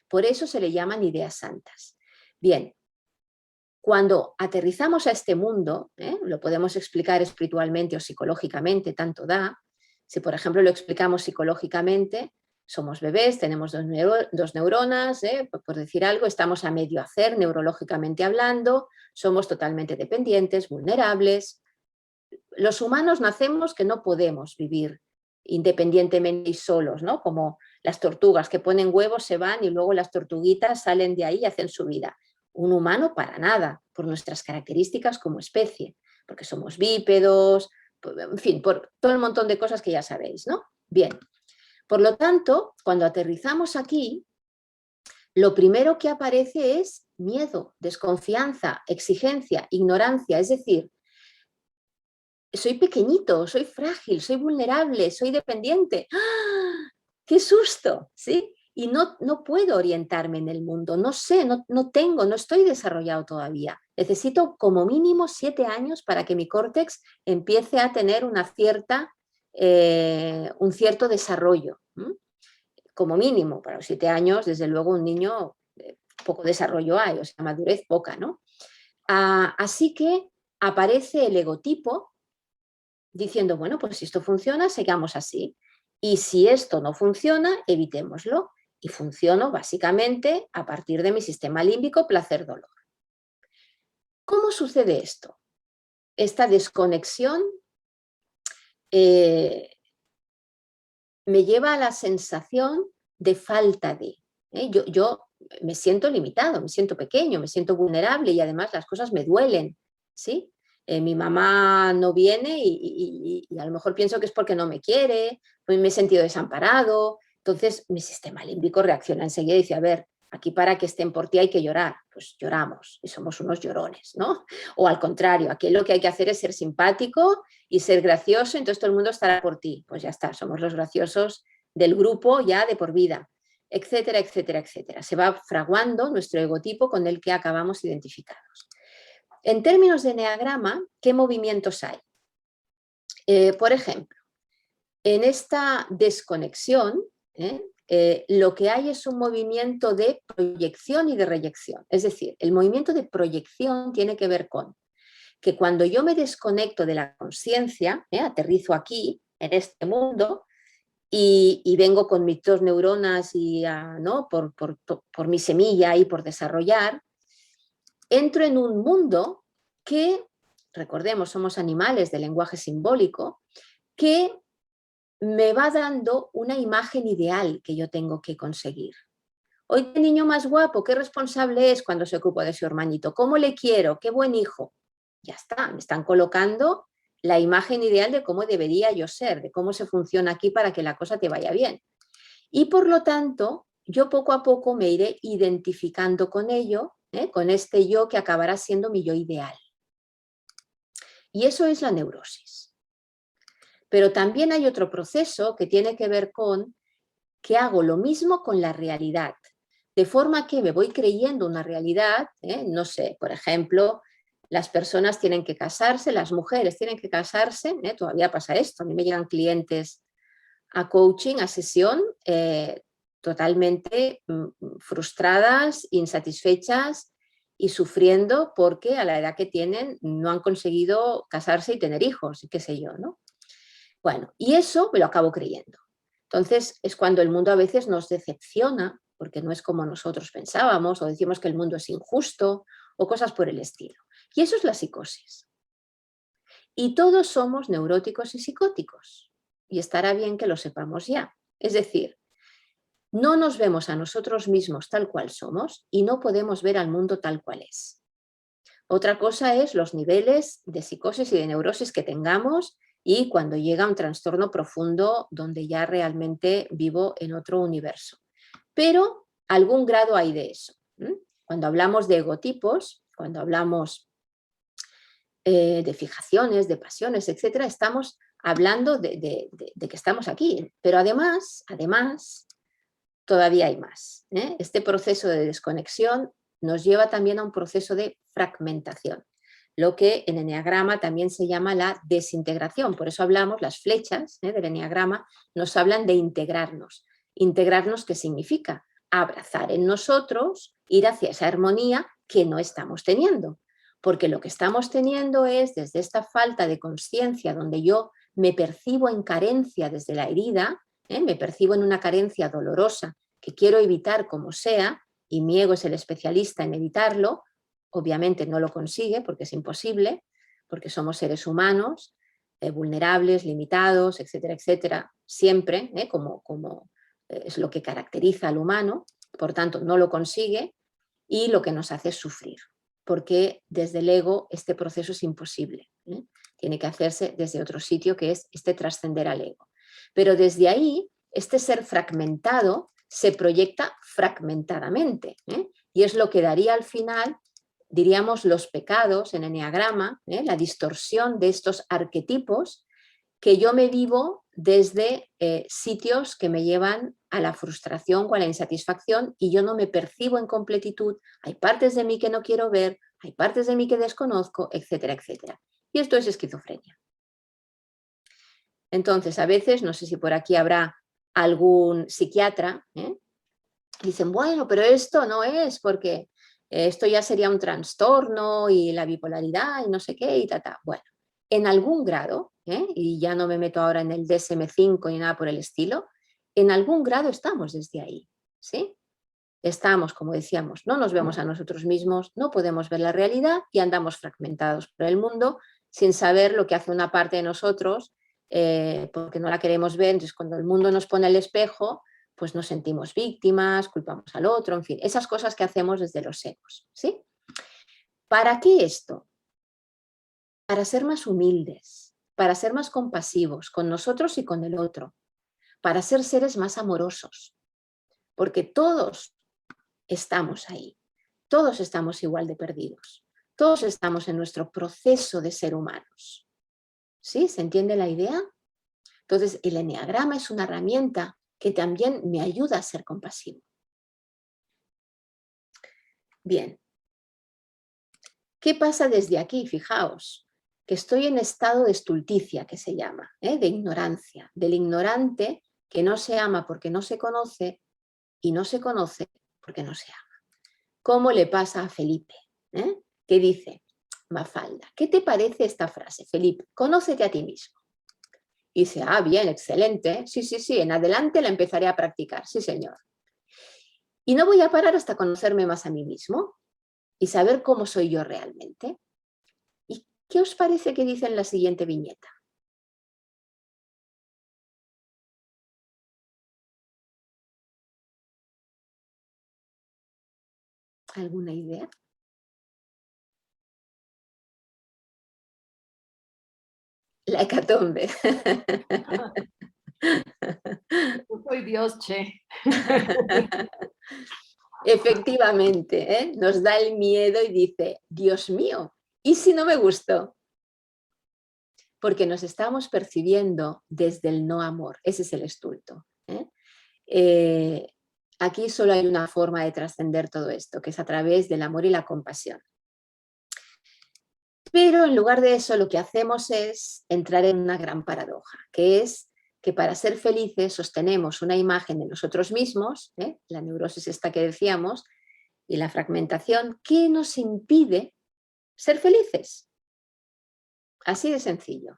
Por eso se le llaman ideas santas. Bien, cuando aterrizamos a este mundo, lo podemos explicar espiritualmente o psicológicamente, tanto da. Si, por ejemplo, lo explicamos psicológicamente, somos bebés, tenemos dos neuronas, por decir algo, estamos a medio hacer neurológicamente hablando, somos totalmente dependientes, vulnerables. Los humanos nacemos que no podemos vivir independientemente y solos, ¿no? Como las tortugas que ponen huevos, se van y luego las tortuguitas salen de ahí y hacen su vida. Un humano para nada, por nuestras características como especie, porque somos bípedos, en fin, por todo el montón de cosas que ya sabéis, ¿no? Bien, por lo tanto, cuando aterrizamos aquí, lo primero que aparece es miedo, desconfianza, exigencia, ignorancia, es decir, soy pequeñito, soy frágil, soy vulnerable, soy dependiente. ¡Ah! ¡Qué susto! ¿Sí? Y no puedo orientarme en el mundo, no sé, no estoy desarrollado todavía. Necesito como mínimo 7 años para que mi córtex empiece a tener un cierto desarrollo. Como mínimo, para los 7 años, desde luego un niño poco desarrollo hay, o sea, madurez poca, ¿no? Así que aparece el egotipo diciendo, bueno, pues si esto funciona, sigamos así. Y si esto no funciona, evitémoslo. Y funciono básicamente a partir de mi sistema límbico placer-dolor. ¿Cómo sucede esto? Esta desconexión me lleva a la sensación de falta de. Yo me siento limitado, me siento pequeño, me siento vulnerable y además las cosas me duelen, ¿sí? Mi mamá no viene y a lo mejor pienso que es porque no me quiere, pues me he sentido desamparado. Entonces mi sistema límbico reacciona enseguida y dice, a ver, aquí para que estén por ti hay que llorar. Pues lloramos y somos unos llorones, ¿no? O al contrario, aquí lo que hay que hacer es ser simpático y ser gracioso, entonces todo el mundo estará por ti. Pues ya está, somos los graciosos del grupo ya de por vida, etcétera, etcétera, etcétera. Se va fraguando nuestro egotipo con el que acabamos identificados. En términos de eneagrama, ¿qué movimientos hay? Por ejemplo, en esta desconexión, lo que hay es un movimiento de proyección y de reyección. Es decir, el movimiento de proyección tiene que ver con que cuando yo me desconecto de la conciencia, aterrizo aquí, en este mundo, y vengo con mis 2 neuronas y, ¿no? por mi semilla ahí por desarrollar, entro en un mundo que, recordemos, somos animales de lenguaje simbólico, que me va dando una imagen ideal que yo tengo que conseguir. Hoy, qué niño más guapo, qué responsable es cuando se ocupa de su hermanito, cómo le quiero, qué buen hijo. Ya está, me están colocando la imagen ideal de cómo debería yo ser, de cómo se funciona aquí para que la cosa te vaya bien. Y por lo tanto, yo poco a poco me iré identificando con ello, con este yo que acabará siendo mi yo ideal. Y eso es la neurosis. Pero también hay otro proceso que tiene que ver con que hago lo mismo con la realidad, de forma que me voy creyendo una realidad, no sé, por ejemplo, las personas tienen que casarse, las mujeres tienen que casarse, todavía pasa esto, a mí me llegan clientes a coaching, a sesión, totalmente frustradas, insatisfechas y sufriendo porque a la edad que tienen no han conseguido casarse y tener hijos, y qué sé yo, ¿no? Bueno, y eso me lo acabo creyendo. Entonces es cuando el mundo a veces nos decepciona porque no es como nosotros pensábamos, o decimos que el mundo es injusto, o cosas por el estilo. Y eso es la psicosis. Y todos somos neuróticos y psicóticos. Y estará bien que lo sepamos ya. Es decir, no nos vemos a nosotros mismos tal cual somos y no podemos ver al mundo tal cual es. Otra cosa es los niveles de psicosis y de neurosis que tengamos y cuando llega un trastorno profundo donde ya realmente vivo en otro universo. Pero algún grado hay de eso. Cuando hablamos de egotipos, cuando hablamos de fijaciones, de pasiones, etcétera, estamos hablando de que estamos aquí. Pero además, todavía hay más. Este proceso de desconexión nos lleva también a un proceso de fragmentación, lo que en eneagrama también se llama la desintegración. Por eso hablamos, las flechas del eneagrama nos hablan de integrarnos. Integrarnos, ¿qué significa? Abrazar en nosotros, ir hacia esa armonía que no estamos teniendo. Porque lo que estamos teniendo es, desde esta falta de conciencia, donde yo me percibo en carencia desde la herida, me percibo en una carencia dolorosa que quiero evitar como sea, y mi ego es el especialista en evitarlo, obviamente no lo consigue porque es imposible, porque somos seres humanos, vulnerables, limitados, etcétera, etcétera, siempre, como es lo que caracteriza al humano, por tanto no lo consigue y lo que nos hace es sufrir, porque desde el ego este proceso es imposible, tiene que hacerse desde otro sitio que es este trascender al ego. Pero desde ahí, este ser fragmentado se proyecta fragmentadamente, y es lo que daría al final, diríamos, los pecados en eneagrama, la distorsión de estos arquetipos que yo me vivo desde sitios que me llevan a la frustración o a la insatisfacción y yo no me percibo en completitud, hay partes de mí que no quiero ver, hay partes de mí que desconozco, etcétera, etcétera. Y esto es esquizofrenia. Entonces, a veces, no sé si por aquí habrá algún psiquiatra, dicen, bueno, pero esto no es porque esto ya sería un trastorno y la bipolaridad y no sé qué y ta. Bueno, en algún grado, y ya no me meto ahora en el DSM-5 ni nada por el estilo, en algún grado estamos desde ahí, ¿sí? Estamos, como decíamos, no nos vemos a nosotros mismos, no podemos ver la realidad y andamos fragmentados por el mundo sin saber lo que hace una parte de nosotros, porque no la queremos ver. Entonces, cuando el mundo nos pone el espejo, pues nos sentimos víctimas, culpamos al otro, en fin, esas cosas que hacemos desde los egos, ¿sí? ¿Para qué esto? Para ser más humildes, para ser más compasivos con nosotros y con el otro, para ser seres más amorosos, porque todos estamos ahí, todos estamos igual de perdidos, todos estamos en nuestro proceso de ser humanos. ¿Sí? ¿Se entiende la idea? Entonces, el eneagrama es una herramienta que también me ayuda a ser compasivo. Bien. ¿Qué pasa desde aquí? Fijaos, que estoy en estado de estulticia, que se llama, de ignorancia. Del ignorante que no se ama porque no se conoce y no se conoce porque no se ama. ¿Cómo le pasa a Felipe? Que dice, Mafalda, ¿qué te parece esta frase, Felipe? Conócete a ti mismo. Y dice, ah, bien, excelente. Sí, en adelante la empezaré a practicar. Sí, señor. Y no voy a parar hasta conocerme más a mí mismo y saber cómo soy yo realmente. ¿Y qué os parece que dice en la siguiente viñeta? ¿Alguna idea? La hecatombe.
Yo soy Dios, che.
Efectivamente, nos da el miedo y dice, Dios mío, ¿y si no me gustó? Porque nos estamos percibiendo desde el no amor. Ese es el estulto. Aquí solo hay una forma de trascender todo esto, que es a través del amor y la compasión. Pero en lugar de eso lo que hacemos es entrar en una gran paradoja, que es que para ser felices sostenemos una imagen de nosotros mismos, la neurosis esta que decíamos, y la fragmentación, que nos impide ser felices. Así de sencillo.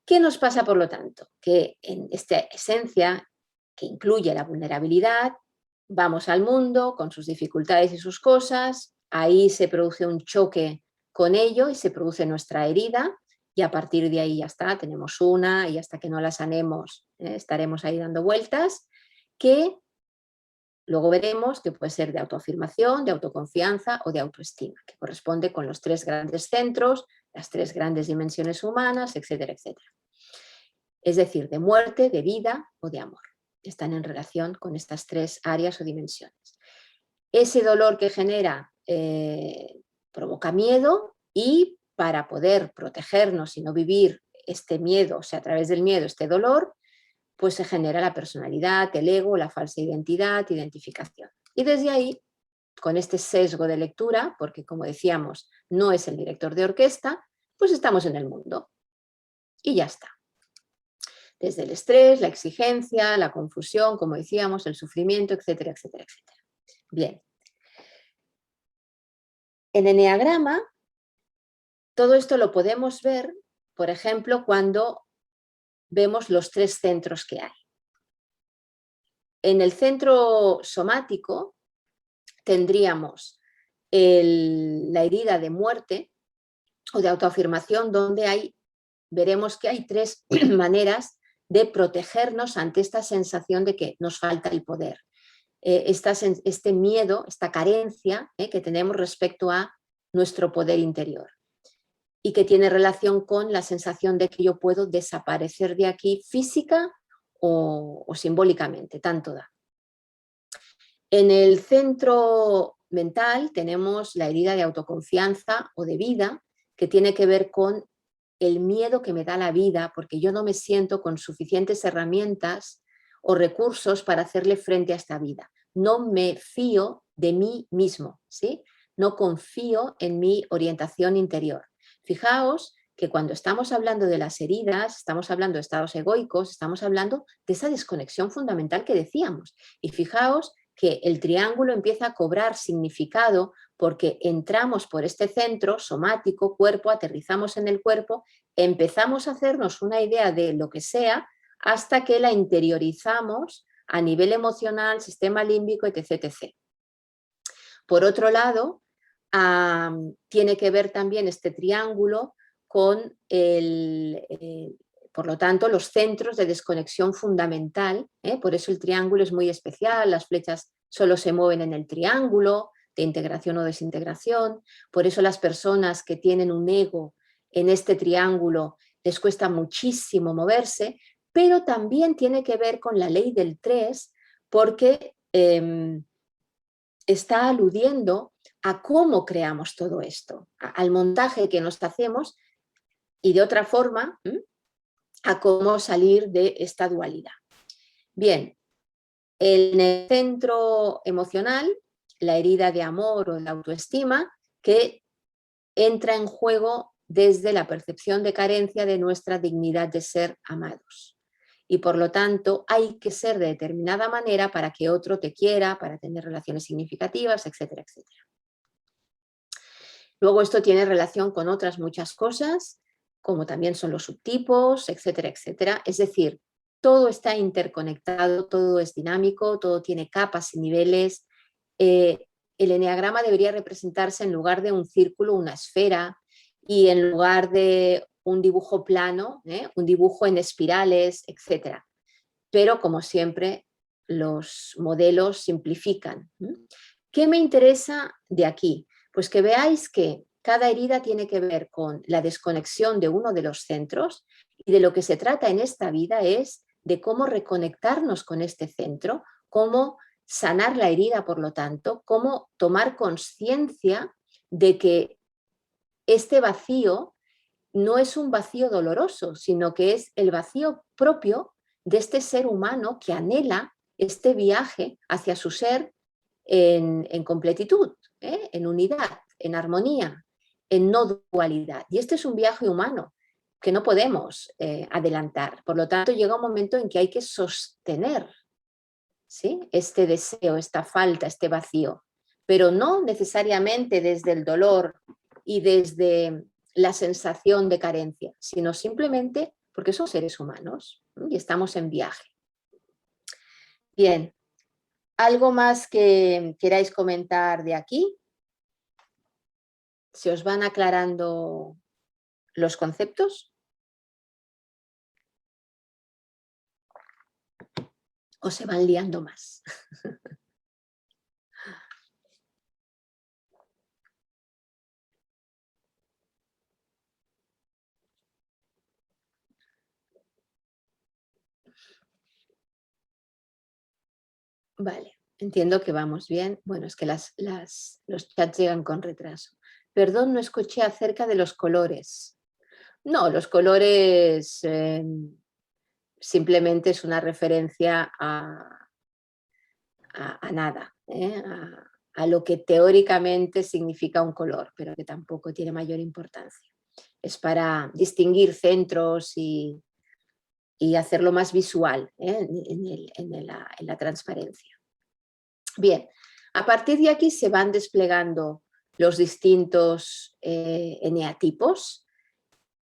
¿Qué nos pasa, por lo tanto? Que en esta esencia, que incluye la vulnerabilidad, vamos al mundo con sus dificultades y sus cosas, ahí se produce un choque con ello y se produce nuestra herida, y a partir de ahí ya está, tenemos una, y hasta que no la sanemos estaremos ahí dando vueltas, que luego veremos que puede ser de autoafirmación, de autoconfianza o de autoestima, que corresponde con los 3 grandes centros, las 3 grandes dimensiones humanas, etcétera, etcétera. Es decir, de muerte, de vida o de amor. Están en relación con estas 3 áreas o dimensiones. Ese dolor que genera provoca miedo, y para poder protegernos y no vivir este miedo, o sea, a través del miedo, este dolor, pues se genera la personalidad, el ego, la falsa identidad, identificación. Y desde ahí, con este sesgo de lectura, porque como decíamos, no es el director de orquesta, pues estamos en el mundo. Y ya está. Desde el estrés, la exigencia, la confusión, como decíamos, el sufrimiento, etcétera, etcétera, etcétera. Bien. En eneagrama, todo esto lo podemos ver, por ejemplo, cuando vemos los 3 centros que hay. En el centro somático tendríamos la herida de muerte o de autoafirmación, donde veremos que hay 3 maneras de protegernos ante esta sensación de que nos falta el poder. Este miedo, esta carencia que tenemos respecto a nuestro poder interior, y que tiene relación con la sensación de que yo puedo desaparecer de aquí física o simbólicamente, tanto da. En el centro mental tenemos la herida de autoconfianza o de vida, que tiene que ver con el miedo que me da la vida, porque yo no me siento con suficientes herramientas o recursos para hacerle frente a esta vida. No me fío de mí mismo, ¿sí? No confío en mi orientación interior. Fijaos que cuando estamos hablando de las heridas, estamos hablando de estados egoicos, estamos hablando de esa desconexión fundamental que decíamos. Y fijaos que el triángulo empieza a cobrar significado porque entramos por este centro somático, cuerpo, aterrizamos en el cuerpo, empezamos a hacernos una idea de lo que sea hasta que la interiorizamos a nivel emocional, sistema límbico, etc. Por otro lado, tiene que ver también este triángulo con por lo tanto, los centros de desconexión fundamental, por eso el triángulo es muy especial, las flechas solo se mueven en el triángulo de integración o desintegración, por eso las personas que tienen un ego en este triángulo les cuesta muchísimo moverse, pero también tiene que ver con la ley del 3, porque está aludiendo a cómo creamos todo esto, al montaje que nos hacemos, y de otra forma a cómo salir de esta dualidad. Bien, en el centro emocional, la herida de amor o de autoestima, que entra en juego desde la percepción de carencia de nuestra dignidad de ser amados. y por lo tanto hay que ser de determinada manera para que otro te quiera, para tener relaciones significativas, etcétera, etcétera. Luego esto tiene relación con otras muchas cosas, como también son los subtipos, etcétera, etcétera. Es decir, todo está interconectado, todo es dinámico, todo tiene capas y niveles. El eneagrama debería representarse en lugar de un círculo, una esfera, y en lugar de un dibujo plano, un dibujo en espirales, etcétera. Pero como siempre, los modelos simplifican. ¿Qué me interesa de aquí? Pues que veáis que cada herida tiene que ver con la desconexión de uno de los centros y de lo que se trata en esta vida es de cómo reconectarnos con este centro, cómo sanar la herida, por lo tanto, cómo tomar conciencia de que este vacío no es un vacío doloroso, sino que es el vacío propio de este ser humano que anhela este viaje hacia su ser en completitud, en unidad, en armonía, en no dualidad. Y este es un viaje humano que no podemos adelantar. Por lo tanto, llega un momento en que hay que sostener, ¿sí?, este deseo, esta falta, este vacío, pero no necesariamente desde el dolor y desde la sensación de carencia, sino simplemente porque somos seres humanos y estamos en viaje. Bien, ¿algo más que queráis comentar de aquí? ¿Se os van aclarando los conceptos? ¿O se van liando más? Vale, entiendo que vamos bien. Bueno, es que los chats llegan con retraso. Perdón, no escuché acerca de los colores. No, los colores simplemente es una referencia a nada, a lo que teóricamente significa un color, pero que tampoco tiene mayor importancia. Es para distinguir centros y hacerlo más visual en la transparencia. Bien, a partir de aquí se van desplegando los distintos eneatipos,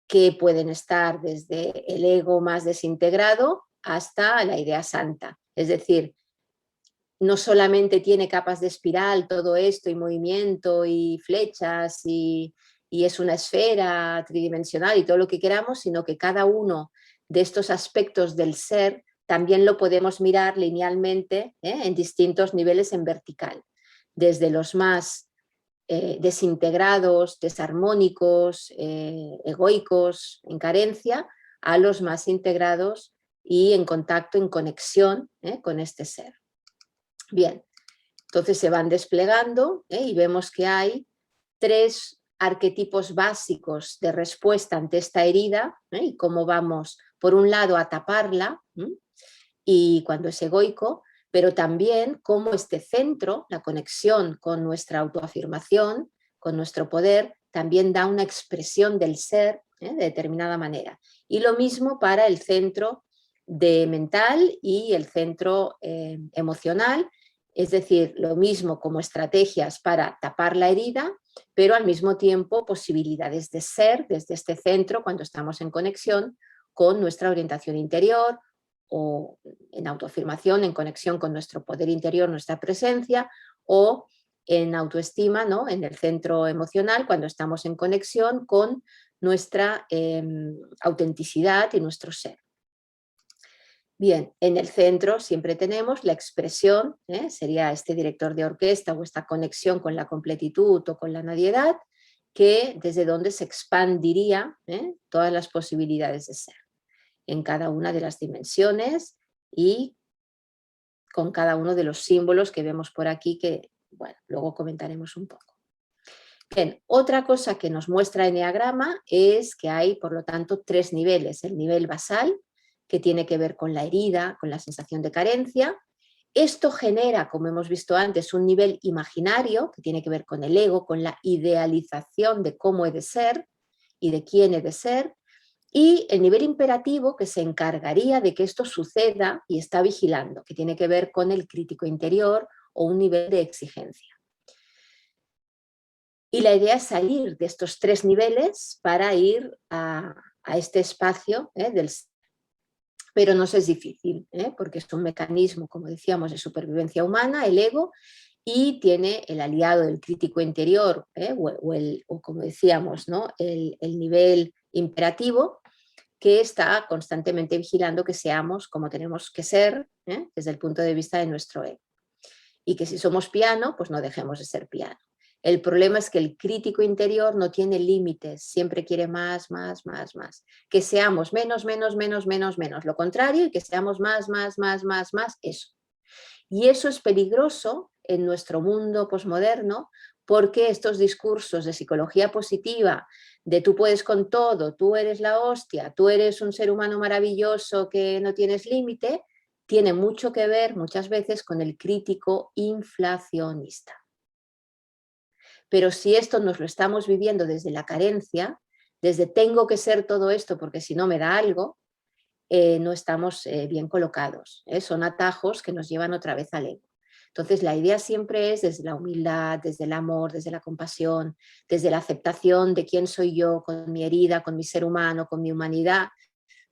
que pueden estar desde el ego más desintegrado hasta la idea santa. Es decir, no solamente tiene capas de espiral, todo esto, y movimiento, y flechas, y es una esfera tridimensional y todo lo que queramos, sino que cada uno de estos aspectos del ser también lo podemos mirar linealmente en distintos niveles en vertical, desde los más desintegrados, desarmónicos, egoicos, en carencia, a los más integrados y en contacto, en conexión con este ser. Bien, entonces se van desplegando y vemos que hay 3 arquetipos básicos de respuesta ante esta herida y cómo vamos, por un lado, a taparla y cuando es egoico, pero también cómo este centro, la conexión con nuestra autoafirmación, con nuestro poder, también da una expresión del ser de determinada manera. Y lo mismo para el centro de mental y el centro emocional, es decir, lo mismo como estrategias para tapar la herida, pero al mismo tiempo posibilidades de ser desde este centro cuando estamos en conexión con nuestra orientación interior o en autoafirmación, en conexión con nuestro poder interior, nuestra presencia, o en autoestima, ¿no?, en el centro emocional cuando estamos en conexión con nuestra autenticidad y nuestro ser. Bien, en el centro siempre tenemos la expresión, sería este director de orquesta o esta conexión con la completitud o con la nadiedad, que desde donde se expandiría todas las posibilidades de ser, en cada una de las dimensiones y con cada uno de los símbolos que vemos por aquí, que bueno, luego comentaremos un poco. Bien, otra cosa que nos muestra el eneagrama es que hay, por lo tanto, 3 niveles. El nivel basal, que tiene que ver con la herida, con la sensación de carencia. Esto genera, como hemos visto antes, un nivel imaginario, que tiene que ver con el ego, con la idealización de cómo he de ser y de quién he de ser. y el nivel imperativo que se encargaría de que esto suceda y está vigilando, que tiene que ver con el crítico interior o un nivel de exigencia. Y la idea es salir de estos 3 niveles para ir a este espacio del ser. Pero nos es difícil, porque es un mecanismo, como decíamos, de supervivencia humana, el ego, y tiene el aliado del crítico interior, o como decíamos, ¿no? el nivel imperativo, que está constantemente vigilando que seamos como tenemos que ser, desde el punto de vista de nuestro ego. Y que si somos piano, pues no dejemos de ser piano. El problema es que el crítico interior no tiene límites, siempre quiere más, más, más, más. Que seamos menos, menos, menos, menos, menos. Lo contrario, y que seamos más, más, más, más, más, eso. Y eso es peligroso en nuestro mundo posmoderno, porque estos discursos de psicología positiva, de tú puedes con todo, tú eres la hostia, tú eres un ser humano maravilloso que no tienes límite, tiene mucho que ver muchas veces con el crítico inflacionista. Pero si esto nos lo estamos viviendo desde la carencia, desde tengo que ser todo esto porque si no me da algo, no estamos bien colocados. Son atajos que nos llevan otra vez al ego. Entonces la idea siempre es desde la humildad, desde el amor, desde la compasión, desde la aceptación de quién soy yo con mi herida, con mi ser humano, con mi humanidad,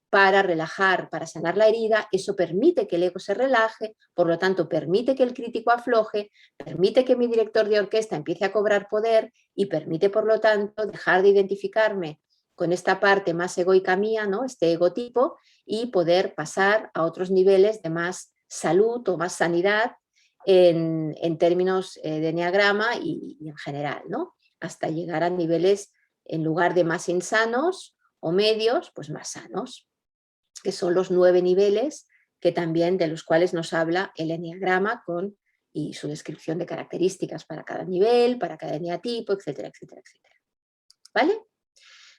para relajar, para sanar la herida. Eso permite que el ego se relaje, por lo tanto permite que el crítico afloje, permite que mi director de orquesta empiece a cobrar poder y permite, por lo tanto, dejar de identificarme con esta parte más egoica mía, ¿no? Este egotipo, y poder pasar a otros niveles de más salud o más sanidad en términos de enneagrama y en general, ¿no? Hasta llegar a niveles, en lugar de más insanos o medios, pues más sanos, que son los 9 niveles que también de los cuales nos habla el enneagrama y su descripción de características para cada nivel, para cada eneatipo, etcétera, etcétera, etcétera. ¿Vale?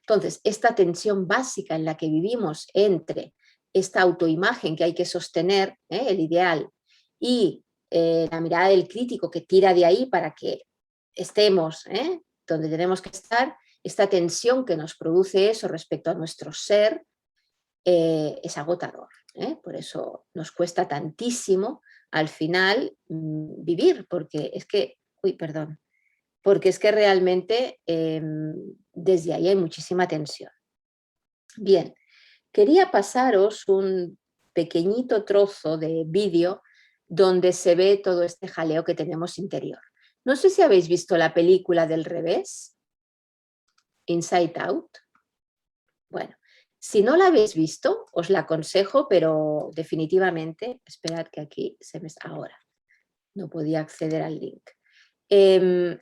Entonces, esta tensión básica en la que vivimos entre esta autoimagen que hay que sostener, el ideal, y la mirada del crítico que tira de ahí para que estemos donde tenemos que estar, esta tensión que nos produce eso respecto a nuestro ser, es agotador. Por eso nos cuesta tantísimo al final vivir, porque es que, porque es que realmente desde ahí hay muchísima tensión. Bien, quería pasaros un pequeñito trozo de vídeo donde se ve todo este jaleo que tenemos interior. No sé si habéis visto la película del revés, Inside Out. Bueno, si no la habéis visto, os la aconsejo, pero definitivamente, esperad que aquí se me está ahora, no podía acceder al link.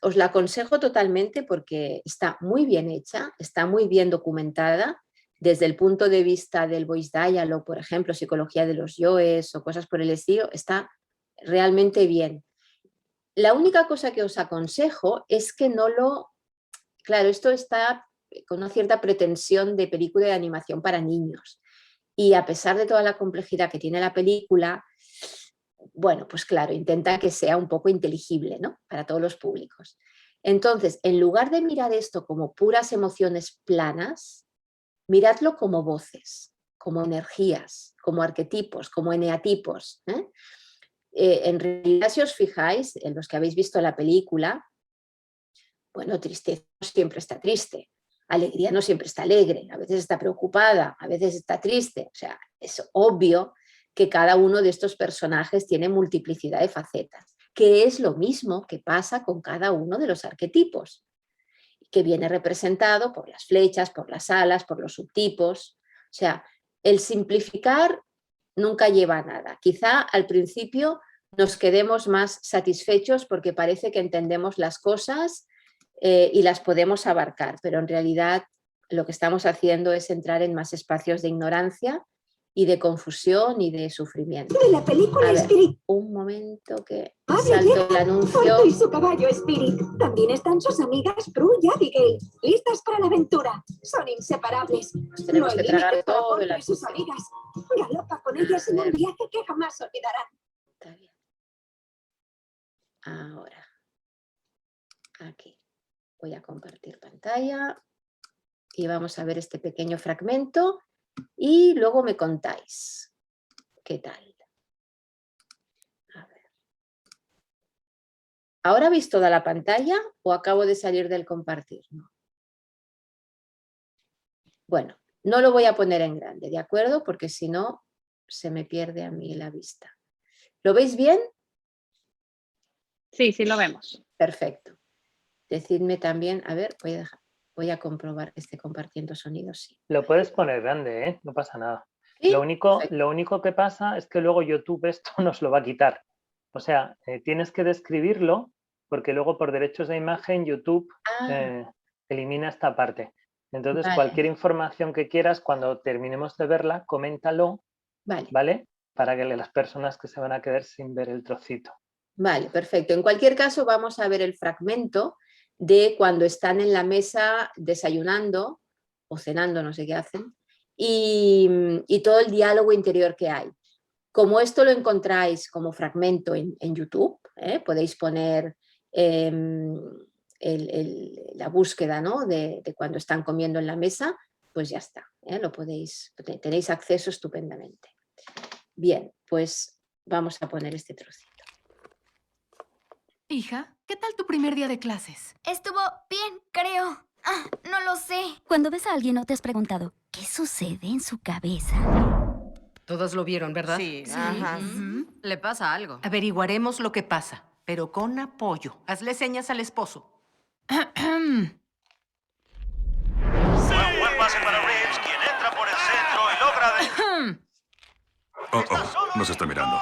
Os la aconsejo totalmente porque está muy bien hecha, está muy bien documentada, desde el punto de vista del voice dialogue, por ejemplo, psicología de los yoes o cosas por el estilo, está realmente bien. La única cosa que os aconsejo es que no lo... Claro, esto está con una cierta pretensión de película de animación para niños. Y a pesar de toda la complejidad que tiene la película, bueno, pues claro, intenta que sea un poco inteligible, ¿no? Para todos los públicos. Entonces, en lugar de mirar esto como puras emociones planas, miradlo como voces, como energías, como arquetipos, como eneatipos. En realidad, si os fijáis, en los que habéis visto la película, bueno, tristeza no siempre está triste, alegría no siempre está alegre, a veces está preocupada, a veces está triste. O sea, es obvio que cada uno de estos personajes tiene multiplicidad de facetas, que es lo mismo que pasa con cada uno de los arquetipos, que viene representado por las flechas, por las alas, por los subtipos. O sea, el simplificar nunca lleva a nada. Quizá al principio nos quedemos más satisfechos porque parece que entendemos las cosas y las podemos abarcar, pero en realidad lo que estamos haciendo es entrar en más espacios de ignorancia y de confusión y de sufrimiento.
De la película Spirit.
Un momento que salto el anuncio.
Porto y su caballo Spirit. También están sus amigas Prue y Abigail, listas para la aventura. Son inseparables.
Nos tenemos que tragar todo el
Porto y sus amigas. Galopa con ellas en un viaje que jamás olvidarán.
Está bien. Ahora, aquí. Voy a compartir pantalla. Y vamos a ver este pequeño fragmento y luego me contáis qué tal. A ver. ¿Ahora veis toda la pantalla o acabo de salir del compartir? No. Bueno, no lo voy a poner en grande, ¿de acuerdo? Porque si no, se me pierde a mí la vista. ¿Lo veis bien?
Sí, sí lo vemos.
Perfecto. Decidme también, a ver, voy a comprobar que esté compartiendo sonido, sí.
Lo puedes poner grande, ¿eh? No pasa nada.
¿Sí?
Lo único que pasa es que luego YouTube esto nos lo va a quitar. O sea, tienes que describirlo porque luego por derechos de imagen YouTube elimina esta parte. Entonces,
Vale.
cualquier información que quieras, cuando terminemos de verla, coméntalo, ¿vale? Para que las personas que se van a quedar sin ver el trocito.
Vale, perfecto. En cualquier caso, vamos a ver el fragmento de cuando están en la mesa desayunando o cenando, no sé qué hacen, y todo el diálogo interior que hay. Como esto lo encontráis como fragmento en YouTube, podéis poner la búsqueda, ¿no? de cuando están comiendo en la mesa, pues ya está, tenéis acceso estupendamente. Bien, pues vamos a poner este trocito.
Hija, ¿qué tal tu primer día de clases?
Estuvo bien, creo. No lo sé. Cuando ves a alguien, ¿no te has preguntado qué sucede en su cabeza?
Todos lo vieron, ¿verdad?
Sí. Ajá.
Le pasa algo.
Averiguaremos lo que pasa, pero con apoyo. Hazle señas al esposo.
Buen pase para Reeves, quien entra por el centro y logra...
Nos está mirando.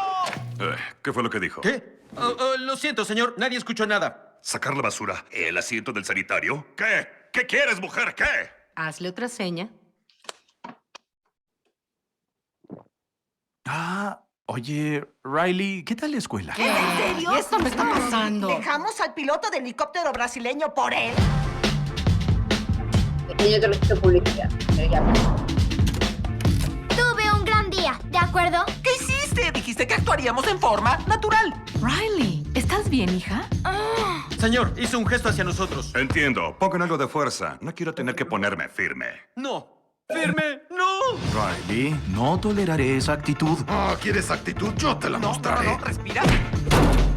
¿Qué fue lo que dijo?
¿Qué? Lo siento, señor. Nadie escuchó nada.
¿Sacar la basura? ¿El asiento del sanitario? ¿Qué? ¿Qué quieres, mujer? ¿Qué?
Hazle otra seña.
Oye, Riley, ¿qué tal la escuela?
¿Qué? ¿En serio? Esto me está pasando.
¿Dejamos al piloto de helicóptero brasileño por él?
Pequeño trocito de publicidad.
Tuve un gran día, ¿de acuerdo?
¿Qué hiciste? Dijiste que actuaríamos en forma natural.
Riley, ¿estás bien, hija?
Señor, hizo un gesto hacia nosotros.
Entiendo. Pongan algo de fuerza. No quiero tener que ponerme firme.
No. ¡Firme! ¡No!
Riley, no toleraré esa actitud.
¿Quieres actitud? Yo te la mostraré.
No, respira.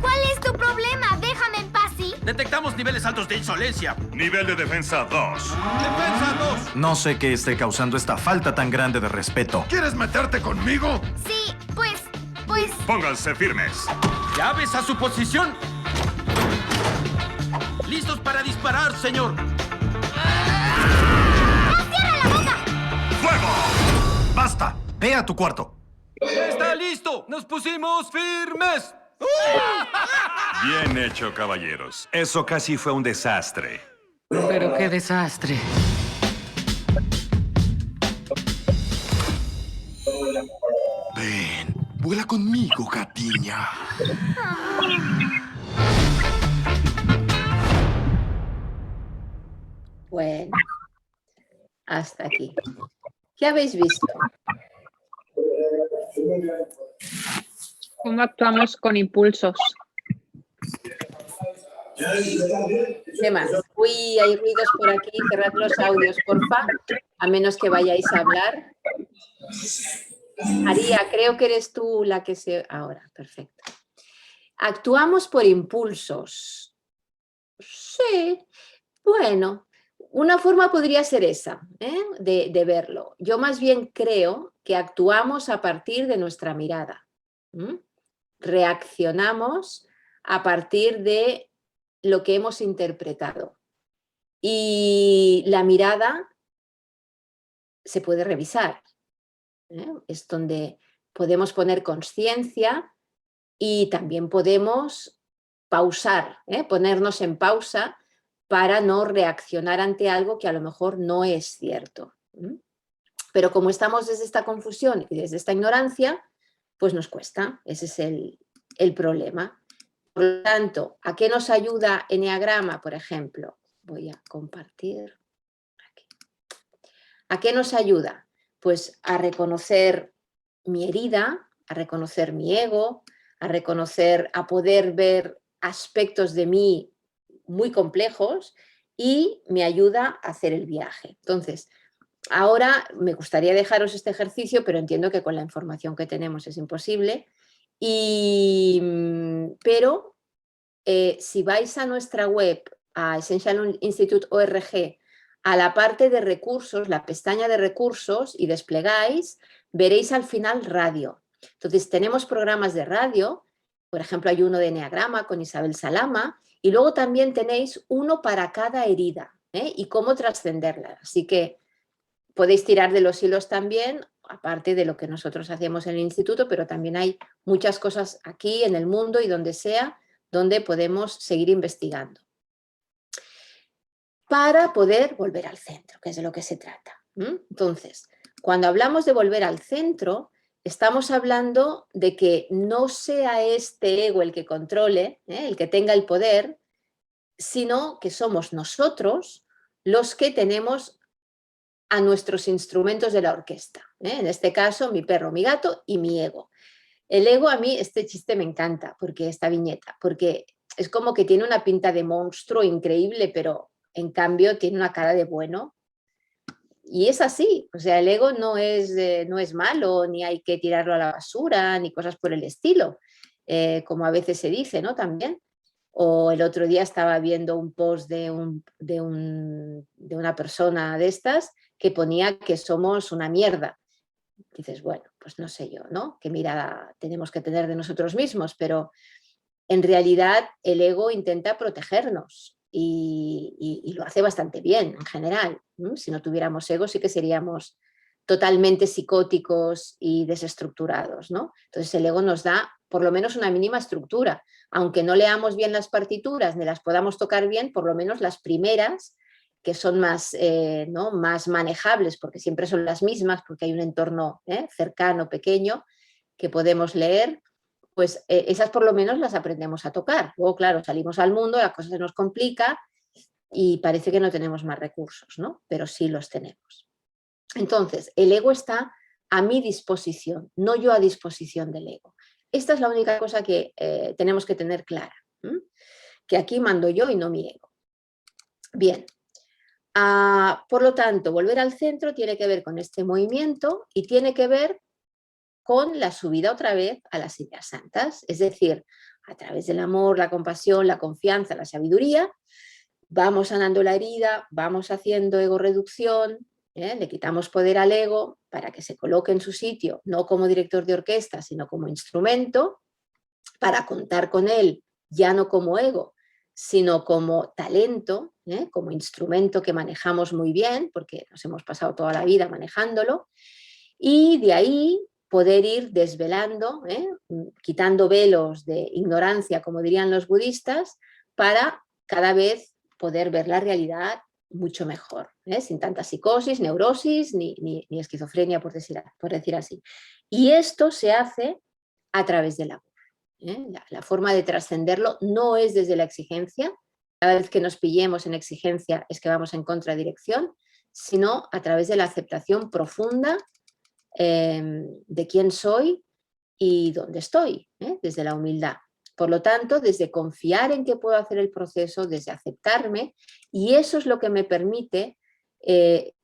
¿Cuál es tu problema? Déjame en paz, ¿sí?
Detectamos niveles altos de insolencia.
Nivel de defensa 2.
¡Defensa 2!
No sé qué esté causando esta falta tan grande de respeto.
¿Quieres meterte conmigo?
Sí, pues...
Pónganse firmes.
¡Llaves a su posición! ¡Listos para disparar, señor!
¡Fuego! ¡Basta! Ve a tu cuarto.
¡Está listo! ¡Nos pusimos firmes!
Bien hecho, caballeros. Eso casi fue un desastre.
Pero qué desastre.
Ven, vuela conmigo, gatiña.
Bueno, hasta aquí. ¿Qué habéis visto?
¿Cómo actuamos con impulsos?
¿Qué más? Uy, hay ruidos por aquí. Cerrad los audios, porfa, a menos que vayáis a hablar. María, creo que eres tú la que se... Ahora, perfecto. Actuamos por impulsos. Sí, bueno, una forma podría ser esa, de verlo. Yo más bien creo que actuamos a partir de nuestra mirada. Reaccionamos a partir de lo que hemos interpretado. Y la mirada se puede revisar. Es donde podemos poner consciencia y también podemos pausar, ponernos en pausa para no reaccionar ante algo que a lo mejor no es cierto. Pero como estamos desde esta confusión y desde esta ignorancia, pues nos cuesta. Ese es el problema. Por lo tanto, ¿a qué nos ayuda Eneagrama, por ejemplo? Voy a compartir aquí. ¿A qué nos ayuda? Pues a reconocer mi herida, a reconocer mi ego, a poder ver aspectos de mí muy complejos y me ayuda a hacer el viaje. Entonces, ahora me gustaría dejaros este ejercicio, pero entiendo que con la información que tenemos es imposible. Pero si vais a nuestra web, a essentialinstitute.org, a la parte de recursos, la pestaña de recursos, y desplegáis, veréis al final radio. Entonces tenemos programas de radio, por ejemplo hay uno de Enneagrama con Isabel Salama, y luego también tenéis uno para cada herida, y cómo trascenderla. Así que podéis tirar de los hilos también, aparte de lo que nosotros hacemos en el instituto, pero también hay muchas cosas aquí en el mundo y donde sea, donde podemos seguir investigando. Para poder volver al centro, que es de lo que se trata. Entonces, cuando hablamos de volver al centro, estamos hablando de que no sea este ego el que controle, el que tenga el poder, sino que somos nosotros los que tenemos a nuestros instrumentos de la orquesta. En este caso, mi perro, mi gato y mi ego. El ego, a mí este chiste me encanta, porque esta viñeta, porque es como que tiene una pinta de monstruo increíble, pero en cambio tiene una cara de bueno. Y es así, o sea, el ego no es malo, ni hay que tirarlo a la basura, ni cosas por el estilo, como a veces se dice, ¿no? También. O el otro día estaba viendo un post de una persona de estas que ponía que somos una mierda. Dices, bueno, pues no sé yo, ¿no? Qué mirada tenemos que tener de nosotros mismos, pero en realidad el ego intenta protegernos y lo hace bastante bien en general. Si no tuviéramos ego sí que seríamos totalmente psicóticos y desestructurados, ¿no? Entonces el ego nos da por lo menos una mínima estructura. Aunque no leamos bien las partituras ni las podamos tocar bien, por lo menos las primeras, que son más, ¿no? más manejables, porque siempre son las mismas, porque hay un entorno cercano, pequeño, que podemos leer, pues esas por lo menos las aprendemos a tocar. Luego, claro, salimos al mundo, la cosa se nos complica y parece que no tenemos más recursos, ¿no? Pero sí los tenemos. Entonces, el ego está a mi disposición, no yo a disposición del ego. Esta es la única cosa que tenemos que tener clara, que aquí mando yo y no mi ego. Bien, por lo tanto, volver al centro tiene que ver con este movimiento y tiene que ver con la subida otra vez a las ideas santas, es decir, a través del amor, la compasión, la confianza, la sabiduría, vamos sanando la herida, vamos haciendo ego reducción, le quitamos poder al ego para que se coloque en su sitio, no como director de orquesta, sino como instrumento, para contar con él, ya no como ego, sino como talento, como instrumento que manejamos muy bien, porque nos hemos pasado toda la vida manejándolo, y de ahí poder ir desvelando, quitando velos de ignorancia, como dirían los budistas, para cada vez poder ver la realidad mucho mejor, sin tanta psicosis, neurosis ni esquizofrenia, por decir así. Y esto se hace a través del amor. La forma de trascenderlo no es desde la exigencia, cada vez que nos pillemos en exigencia es que vamos en contradirección, sino a través de la aceptación profunda de quién soy y dónde estoy, desde la humildad. Por lo tanto, desde confiar en que puedo hacer el proceso, desde aceptarme, y eso es lo que me permite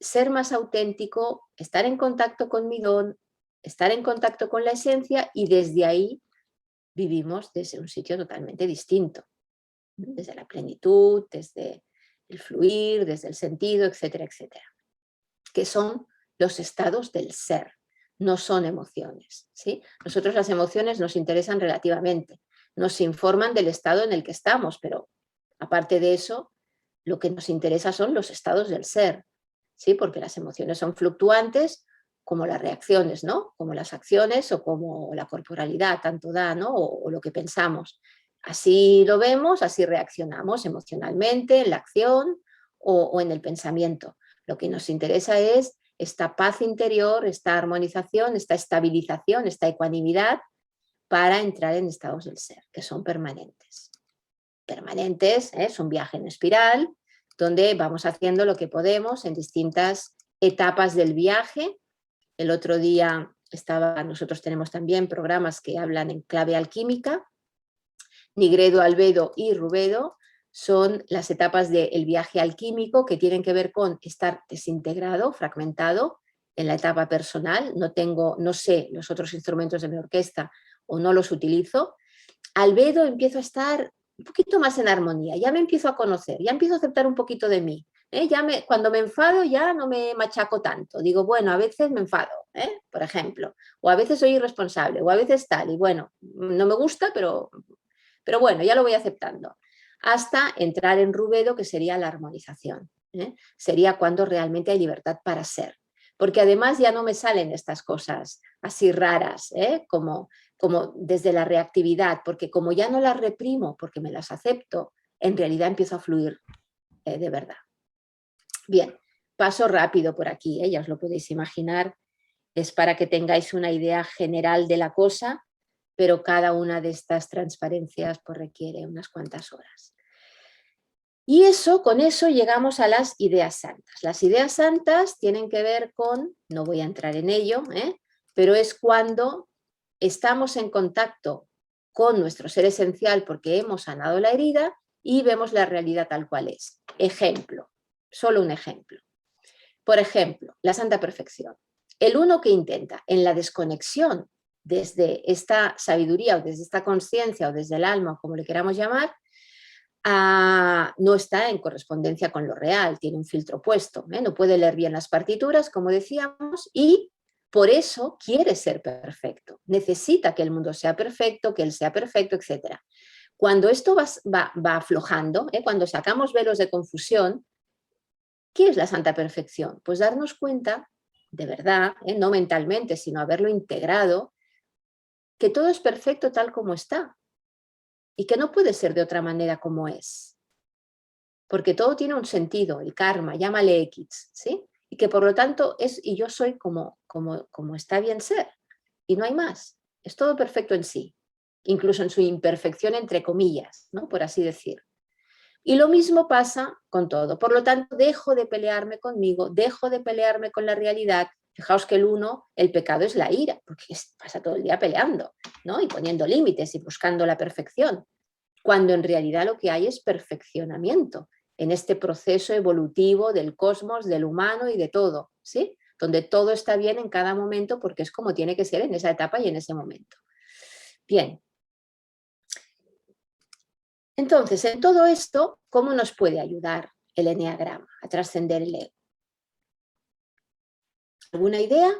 ser más auténtico, estar en contacto con mi don, estar en contacto con la esencia, y desde ahí vivimos desde un sitio totalmente distinto, desde la plenitud, desde el fluir, desde el sentido, etcétera, etcétera, que son los estados del ser, no son emociones, ¿sí? Nosotros las emociones nos interesan relativamente, nos informan del estado en el que estamos, pero aparte de eso, lo que nos interesa son los estados del ser, ¿sí? Porque las emociones son fluctuantes como las reacciones, ¿no? Como las acciones o como la corporalidad, tanto da, ¿no? O lo que pensamos. Así lo vemos, así reaccionamos emocionalmente en la acción o en el pensamiento. Lo que nos interesa es esta paz interior, esta armonización, esta estabilización, esta ecuanimidad para entrar en estados del ser, que son permanentes. Permanentes, es un viaje en espiral, donde vamos haciendo lo que podemos en distintas etapas del viaje. El otro día nosotros tenemos también programas que hablan en clave alquímica. Nigredo, Albedo y Rubedo son las etapas del viaje alquímico, que tienen que ver con estar desintegrado, fragmentado en la etapa personal. No sé los otros instrumentos de mi orquesta o no los utilizo. Albedo, empiezo a estar un poquito más en armonía, ya me empiezo a conocer, ya empiezo a aceptar un poquito de mí. Cuando me enfado ya no me machaco tanto. Digo, bueno, a veces me enfado, por ejemplo, o a veces soy irresponsable, o a veces tal, y bueno, no me gusta, pero bueno, ya lo voy aceptando. Hasta entrar en Rubedo, que sería la armonización. Sería cuando realmente hay libertad para ser. Porque además ya no me salen estas cosas así raras, como desde la reactividad, porque como ya no las reprimo porque me las acepto, en realidad empiezo a fluir de verdad. Bien, paso rápido por aquí, ya os lo podéis imaginar, es para que tengáis una idea general de la cosa, pero cada una de estas transparencias pues, requiere unas cuantas horas. Y con eso llegamos a las ideas santas. Las ideas santas tienen que ver con, no voy a entrar en ello, pero es cuando estamos en contacto con nuestro ser esencial porque hemos sanado la herida y vemos la realidad tal cual es. Ejemplo, solo un ejemplo. Por ejemplo, la santa perfección. El uno que intenta en la desconexión desde esta sabiduría o desde esta conciencia o desde el alma, como le queramos llamar, no está en correspondencia con lo real, tiene un filtro puesto, no puede leer bien las partituras, como decíamos, y por eso quiere ser perfecto, necesita que el mundo sea perfecto, que él sea perfecto, etc. Cuando esto va aflojando, cuando sacamos velos de confusión, ¿qué es la santa perfección? Pues darnos cuenta, de verdad, no mentalmente, sino haberlo integrado, que todo es perfecto tal como está, y que no puede ser de otra manera como es. Porque todo tiene un sentido, el karma, llámale X, ¿sí? Y que por lo tanto es y yo soy como está bien ser. Y no hay más. Es todo perfecto en sí. Incluso en su imperfección, entre comillas, ¿no? Por así decir. Y lo mismo pasa con todo. Por lo tanto, dejo de pelearme conmigo, dejo de pelearme con la realidad. Fijaos que el pecado es la ira, porque pasa todo el día peleando, ¿no? Y poniendo límites y buscando la perfección, cuando en realidad lo que hay es perfeccionamiento en este proceso evolutivo del cosmos, del humano y de todo, ¿sí? Donde todo está bien en cada momento porque es como tiene que ser en esa etapa y en ese momento. Bien. Entonces, en todo esto, ¿cómo nos puede ayudar el eneagrama a trascender el ego? ¿Alguna idea?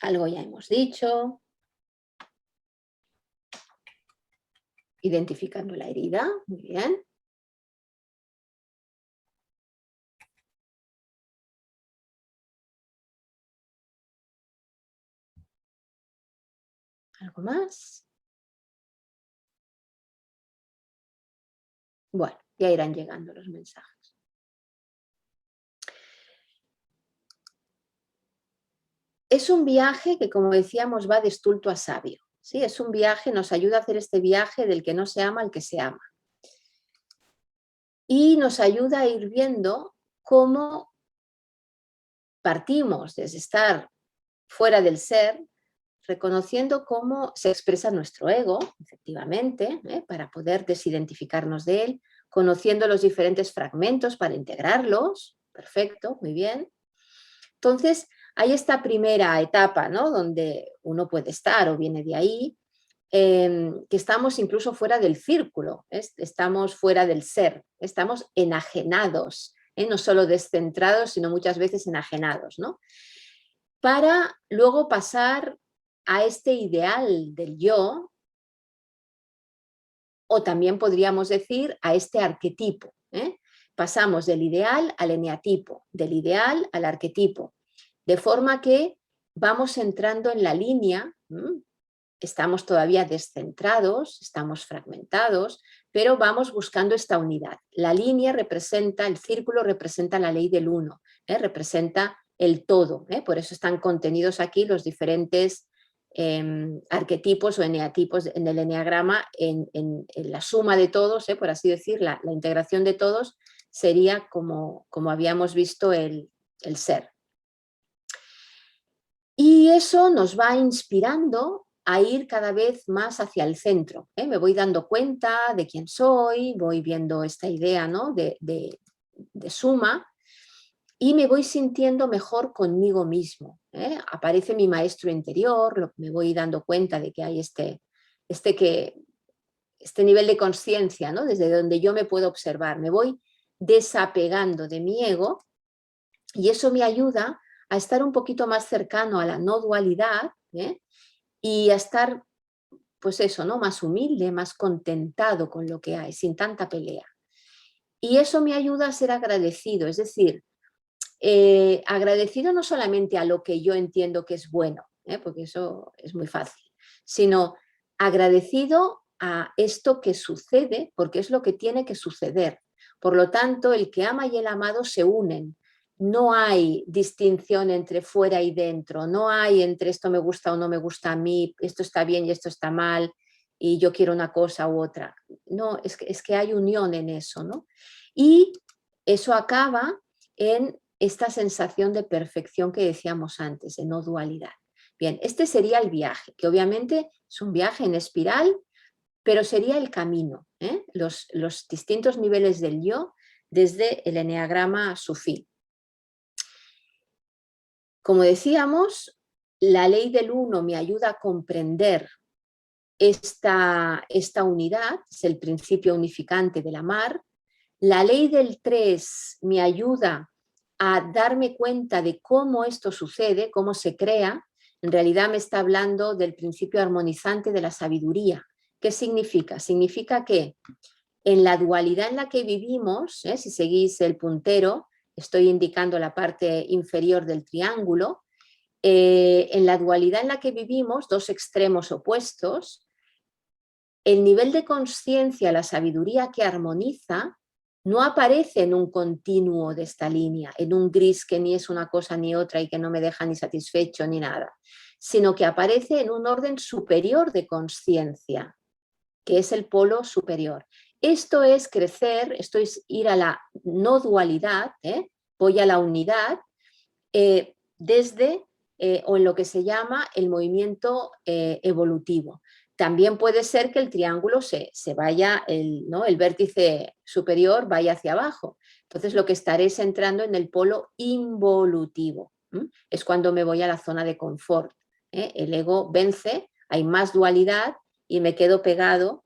Algo ya hemos dicho. Identificando la herida, muy bien. ¿Algo más? Bueno, ya irán llegando los mensajes. Es un viaje que, como decíamos, va de estulto a sabio. ¿Sí? Es un viaje, nos ayuda a hacer este viaje del que no se ama al que se ama. Y nos ayuda a ir viendo cómo partimos desde estar fuera del ser, reconociendo cómo se expresa nuestro ego, efectivamente, para poder desidentificarnos de él, conociendo los diferentes fragmentos para integrarlos, perfecto, muy bien. Entonces, hay esta primera etapa, ¿no? Donde uno puede estar o viene de ahí, que estamos incluso fuera del círculo, estamos fuera del ser, estamos enajenados, no solo descentrados, sino muchas veces enajenados, ¿no? Para luego pasar a este ideal del yo, o también podríamos decir a este arquetipo. Pasamos del ideal al eneatipo, del ideal al arquetipo, de forma que vamos entrando en la línea, estamos todavía descentrados, estamos fragmentados, pero vamos buscando esta unidad. La línea representa, el círculo representa la ley del uno, representa el todo, por eso están contenidos aquí los diferentes arquetipos o eneatipos en el eneagrama, en la suma de todos, por así decir, la integración de todos sería como habíamos visto el el ser. Y eso nos va inspirando a ir cada vez más hacia el centro. Me voy dando cuenta de quién soy, voy viendo esta idea, ¿no?, de suma, y me voy sintiendo mejor conmigo mismo. Aparece mi maestro interior, me voy dando cuenta de que hay este nivel de conciencia, ¿no?, desde donde yo me puedo observar. Me voy desapegando de mi ego y eso me ayuda a estar un poquito más cercano a la no dualidad, y a estar, pues eso, ¿no?, más humilde, más contentado con lo que hay, sin tanta pelea. Y eso me ayuda a ser agradecido, es decir, agradecido no solamente a lo que yo entiendo que es bueno, porque eso es muy fácil, sino agradecido a esto que sucede, porque es lo que tiene que suceder. Por lo tanto, el que ama y el amado se unen. No hay distinción entre fuera y dentro, no hay entre esto me gusta o no me gusta a mí, esto está bien y esto está mal, y yo quiero una cosa u otra. No, es que hay unión en eso, ¿no? Y eso acaba en esta sensación de perfección que decíamos antes, de no dualidad. Bien, este sería el viaje, que obviamente es un viaje en espiral, pero sería el camino, los distintos niveles del yo desde el eneagrama sufí. Como decíamos, la ley del 1 me ayuda a comprender esta unidad, es el principio unificante del amar. La ley del 3 me ayuda a darme cuenta de cómo esto sucede, cómo se crea. En realidad me está hablando del principio armonizante de la sabiduría. ¿Qué significa? Significa que en la dualidad en la que vivimos, si seguís el puntero, estoy indicando la parte inferior del triángulo, en la dualidad en la que vivimos, dos extremos opuestos, el nivel de conciencia, la sabiduría que armoniza, no aparece en un continuo de esta línea, en un gris que ni es una cosa ni otra y que no me deja ni satisfecho ni nada, sino que aparece en un orden superior de conciencia, que es el polo superior. Esto es crecer, esto es ir a la no dualidad, voy a la unidad, desde o en lo que se llama el movimiento evolutivo. También puede ser que el triángulo se vaya, el vértice superior vaya hacia abajo. Entonces lo que estaré es entrando en el polo involutivo. Es cuando me voy a la zona de confort. El ego vence, hay más dualidad y me quedo pegado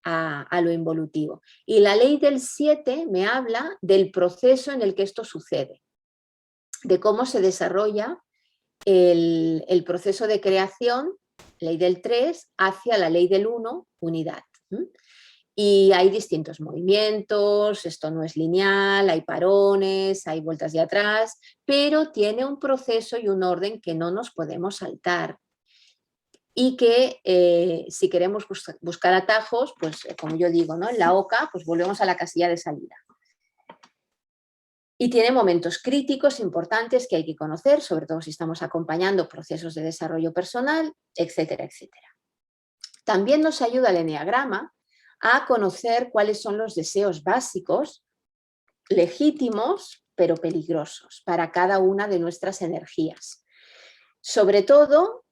a lo involutivo. Y la ley del 7 me habla del proceso en el que esto sucede, de cómo se desarrolla el proceso de creación, ley del 3, hacia la ley del 1, unidad. Y hay distintos movimientos, esto no es lineal, hay parones, hay vueltas de atrás, pero tiene un proceso y un orden que no nos podemos saltar. Y que si queremos buscar atajos, pues como yo digo, ¿no?, en la oca, pues volvemos a la casilla de salida. Y tiene momentos críticos importantes que hay que conocer, sobre todo si estamos acompañando procesos de desarrollo personal, etcétera, etcétera. También nos ayuda el eneagrama a conocer cuáles son los deseos básicos, legítimos, pero peligrosos para cada una de nuestras energías. Sobre todo,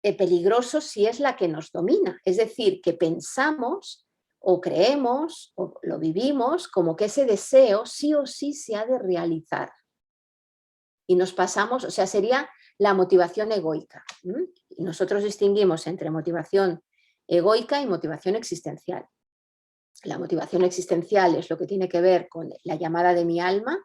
peligrosos si es la que nos domina, es decir, que pensamos o creemos o lo vivimos como que ese deseo sí o sí se ha de realizar. Y nos pasamos, o sea, sería la motivación egoica. Y nosotros distinguimos entre motivación egoica y motivación existencial. La motivación existencial es lo que tiene que ver con la llamada de mi alma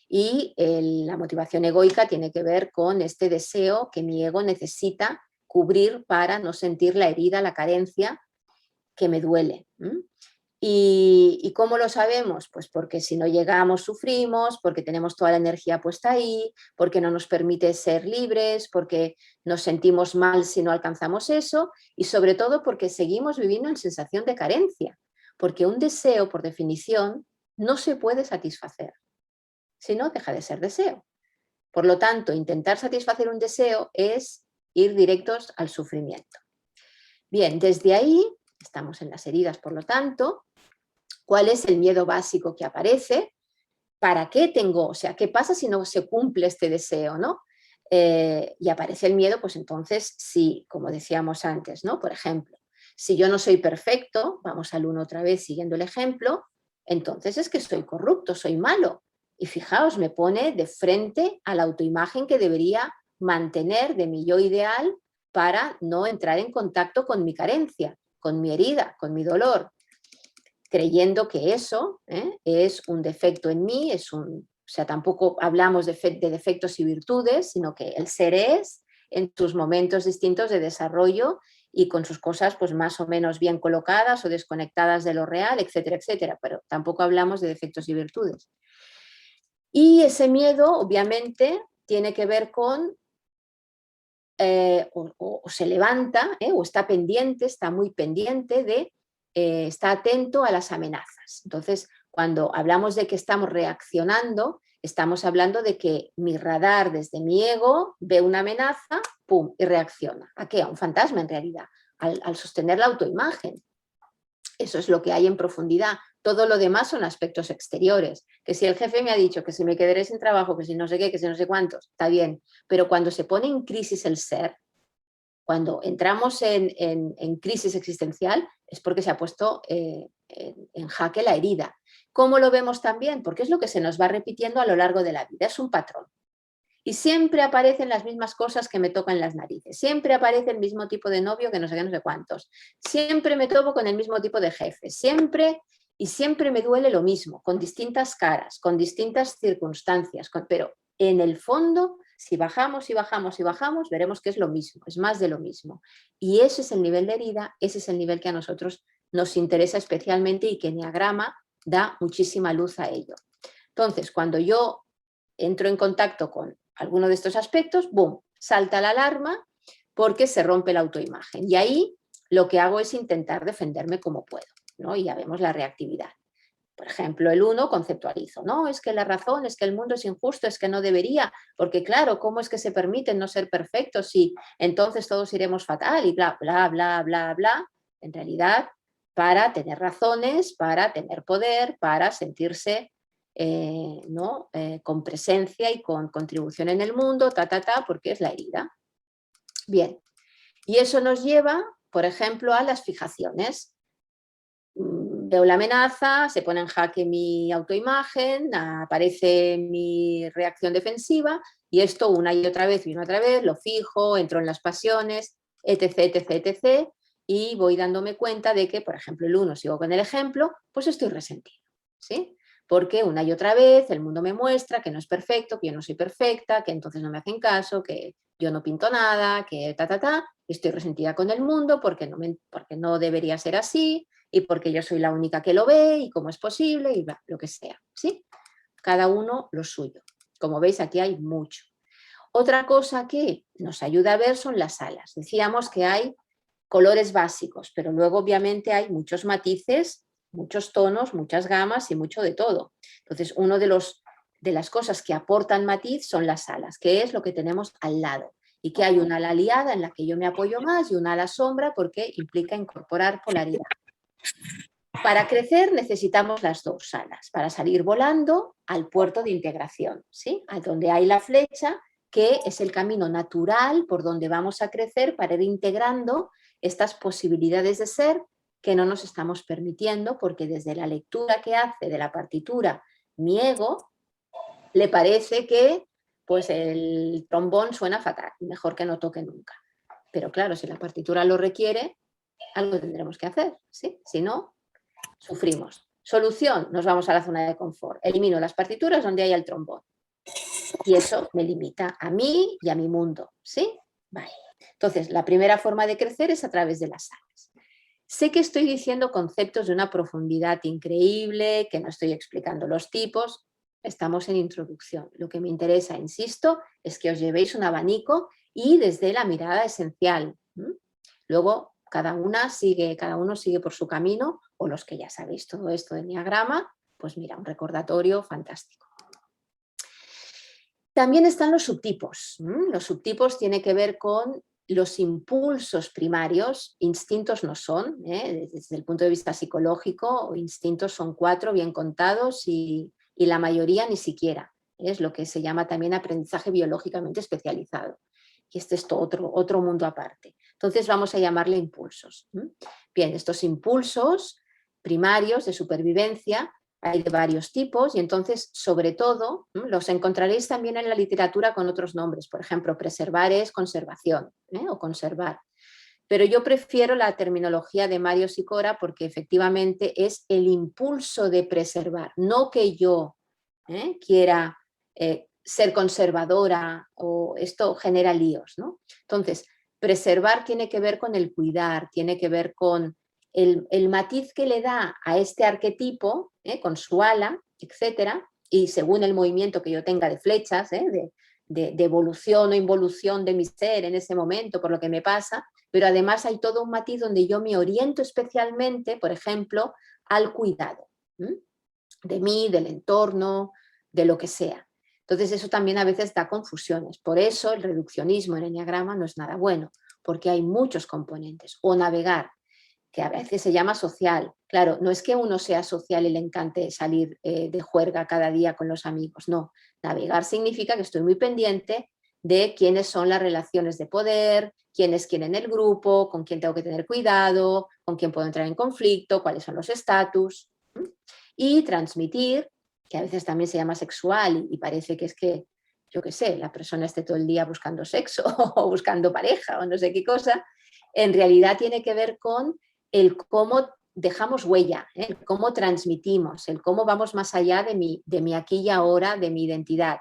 y la motivación egoica tiene que ver con este deseo que mi ego necesita cubrir para no sentir la herida, la carencia que me duele. ¿Y cómo lo sabemos? Pues porque si no llegamos sufrimos, porque tenemos toda la energía puesta ahí, porque no nos permite ser libres, porque nos sentimos mal si no alcanzamos eso y sobre todo porque seguimos viviendo en sensación de carencia, porque un deseo por definición no se puede satisfacer, si no deja de ser deseo. Por lo tanto, intentar satisfacer un deseo es ir directos al sufrimiento. Bien, desde ahí, estamos en las heridas, por lo tanto, ¿cuál es el miedo básico que aparece? ¿para qué tengo? O sea, ¿qué pasa si no se cumple este deseo, ¿no? Y aparece el miedo, pues entonces sí, como decíamos antes, ¿no? Por ejemplo, si yo no soy perfecto, vamos al 1 otra vez siguiendo el ejemplo, entonces es que soy corrupto, soy malo. Y fijaos, me pone de frente a la autoimagen que debería mantener de mi yo ideal para no entrar en contacto con mi carencia, con mi herida, con mi dolor, creyendo que eso es un defecto en mí, o sea, tampoco hablamos de defectos y virtudes, sino que el ser es en sus momentos distintos de desarrollo y con sus cosas pues más o menos bien colocadas o desconectadas de lo real, etcétera, etcétera, pero tampoco hablamos de defectos y virtudes. Y ese miedo, obviamente, tiene que ver con, o se levanta, o está pendiente, está muy pendiente de, está atento a las amenazas. Entonces, cuando hablamos de que estamos reaccionando, estamos hablando de que mi radar desde mi ego ve una amenaza, ¡pum!, y reacciona. ¿A qué? A un fantasma en realidad, al sostener la autoimagen. Eso es lo que hay en profundidad. Todo lo demás son aspectos exteriores. Que si el jefe me ha dicho que si me quedaré sin trabajo, que si no sé qué, que si no sé cuántos, está bien. Pero cuando se pone en crisis el ser, cuando entramos en crisis existencial, es porque se ha puesto en jaque la herida. ¿Cómo lo vemos también? Porque es lo que se nos va repitiendo a lo largo de la vida, es un patrón. Y siempre aparecen las mismas cosas que me tocan las narices, siempre aparece el mismo tipo de novio que no sé qué, no sé cuántos, siempre me topo con el mismo tipo de jefe, siempre me duele lo mismo, con distintas caras, con distintas circunstancias, pero en el fondo, si bajamos y bajamos y bajamos, veremos que es lo mismo, es más de lo mismo. Y ese es el nivel de herida, ese es el nivel que a nosotros nos interesa especialmente y que Enneagrama da muchísima luz a ello. Entonces, cuando yo entro en contacto con alguno de estos aspectos, ¡boom!, salta la alarma porque se rompe la autoimagen. Y ahí lo que hago es intentar defenderme como puedo, ¿no? Y ya vemos la reactividad. Por ejemplo, el 1 conceptualizo, no, es que la razón, es que el mundo es injusto, es que no debería, porque claro, ¿cómo es que se permiten no ser perfectos si entonces todos iremos fatal y bla, bla, bla, bla, bla? En realidad, para tener razones, para tener poder, para sentirse con presencia y con contribución en el mundo, porque es la herida. Bien, y eso nos lleva, por ejemplo, a las fijaciones. Veo la amenaza, se pone en jaque mi autoimagen, aparece mi reacción defensiva y esto una y otra vez lo fijo, entro en las pasiones, etc, etc, etc, y voy dándome cuenta de que, por ejemplo, el 1, sigo con el ejemplo, pues estoy resentido, ¿sí? Porque una y otra vez el mundo me muestra que no es perfecto, que yo no soy perfecta, que entonces no me hacen caso, que yo no pinto nada, que estoy resentida con el mundo porque no debería ser así y porque yo soy la única que lo ve y cómo es posible y bla, lo que sea, ¿sí? Cada uno lo suyo. Como veis, aquí hay mucho. Otra cosa que nos ayuda a ver son las alas. Decíamos que hay colores básicos, pero luego obviamente hay muchos matices, muchos tonos, muchas gamas y mucho de todo. Entonces, uno de las cosas que aportan matiz son las alas, que es lo que tenemos al lado. Y que hay una ala aliada en la que yo me apoyo más y una ala sombra porque implica incorporar polaridad. Para crecer necesitamos las dos alas, para salir volando al puerto de integración, ¿sí? A donde hay la flecha, que es el camino natural por donde vamos a crecer para ir integrando estas posibilidades de ser que no nos estamos permitiendo porque desde la lectura que hace de la partitura mi ego le parece que pues el trombón suena fatal, mejor que no toque nunca. Pero claro, si la partitura lo requiere, algo tendremos que hacer, ¿sí? Si no, sufrimos. Solución, nos vamos a la zona de confort. Elimino las partituras donde haya el trombón. Y eso me limita a mí y a mi mundo, ¿sí? Vale. Entonces, la primera forma de crecer es a través de las alas. Sé que estoy diciendo conceptos de una profundidad increíble, que no estoy explicando los tipos. Estamos en introducción. Lo que me interesa, insisto, es que os llevéis un abanico y desde la mirada esencial. Luego, cada uno sigue por su camino, o los que ya sabéis todo esto de Enneagrama, pues mira, un recordatorio fantástico. También están los subtipos. Los subtipos tienen que ver con los impulsos primarios. Instintos no son, desde el punto de vista psicológico, instintos son 4 bien contados y y la mayoría ni siquiera. Es lo que se llama también aprendizaje biológicamente especializado. Y este es otro mundo aparte. Entonces vamos a llamarle impulsos. Bien, estos impulsos primarios de supervivencia hay de varios tipos y entonces, sobre todo, los encontraréis también en la literatura con otros nombres. Por ejemplo, preservar es conservación, o conservar. Pero yo prefiero la terminología de Mario Sikora porque efectivamente es el impulso de preservar, no que yo quiera ser conservadora o esto genera líos, ¿no? Entonces, preservar tiene que ver con el cuidar, tiene que ver con el matiz que le da a este arquetipo, con su ala, etcétera, y según el movimiento que yo tenga de flechas, de evolución o involución de mi ser en ese momento, por lo que me pasa, pero además hay todo un matiz donde yo me oriento especialmente, por ejemplo, al cuidado de mí, del entorno, de lo que sea. Entonces eso también a veces da confusiones. Por eso el reduccionismo en Eneagrama no es nada bueno, porque hay muchos componentes. O navegar, que a veces se llama social. Claro, no es que uno sea social y le encante salir de juerga cada día con los amigos, no. Navegar significa que estoy muy pendiente de quiénes son las relaciones de poder, quién es quién en el grupo, con quién tengo que tener cuidado, con quién puedo entrar en conflicto, cuáles son los estatus. Y transmitir, que a veces también se llama sexual y parece que es que, yo qué sé, la persona esté todo el día buscando sexo o buscando pareja o no sé qué cosa, en realidad tiene que ver con el cómo dejamos huella, el cómo transmitimos, el cómo vamos más allá de mi aquí y ahora, de mi identidad.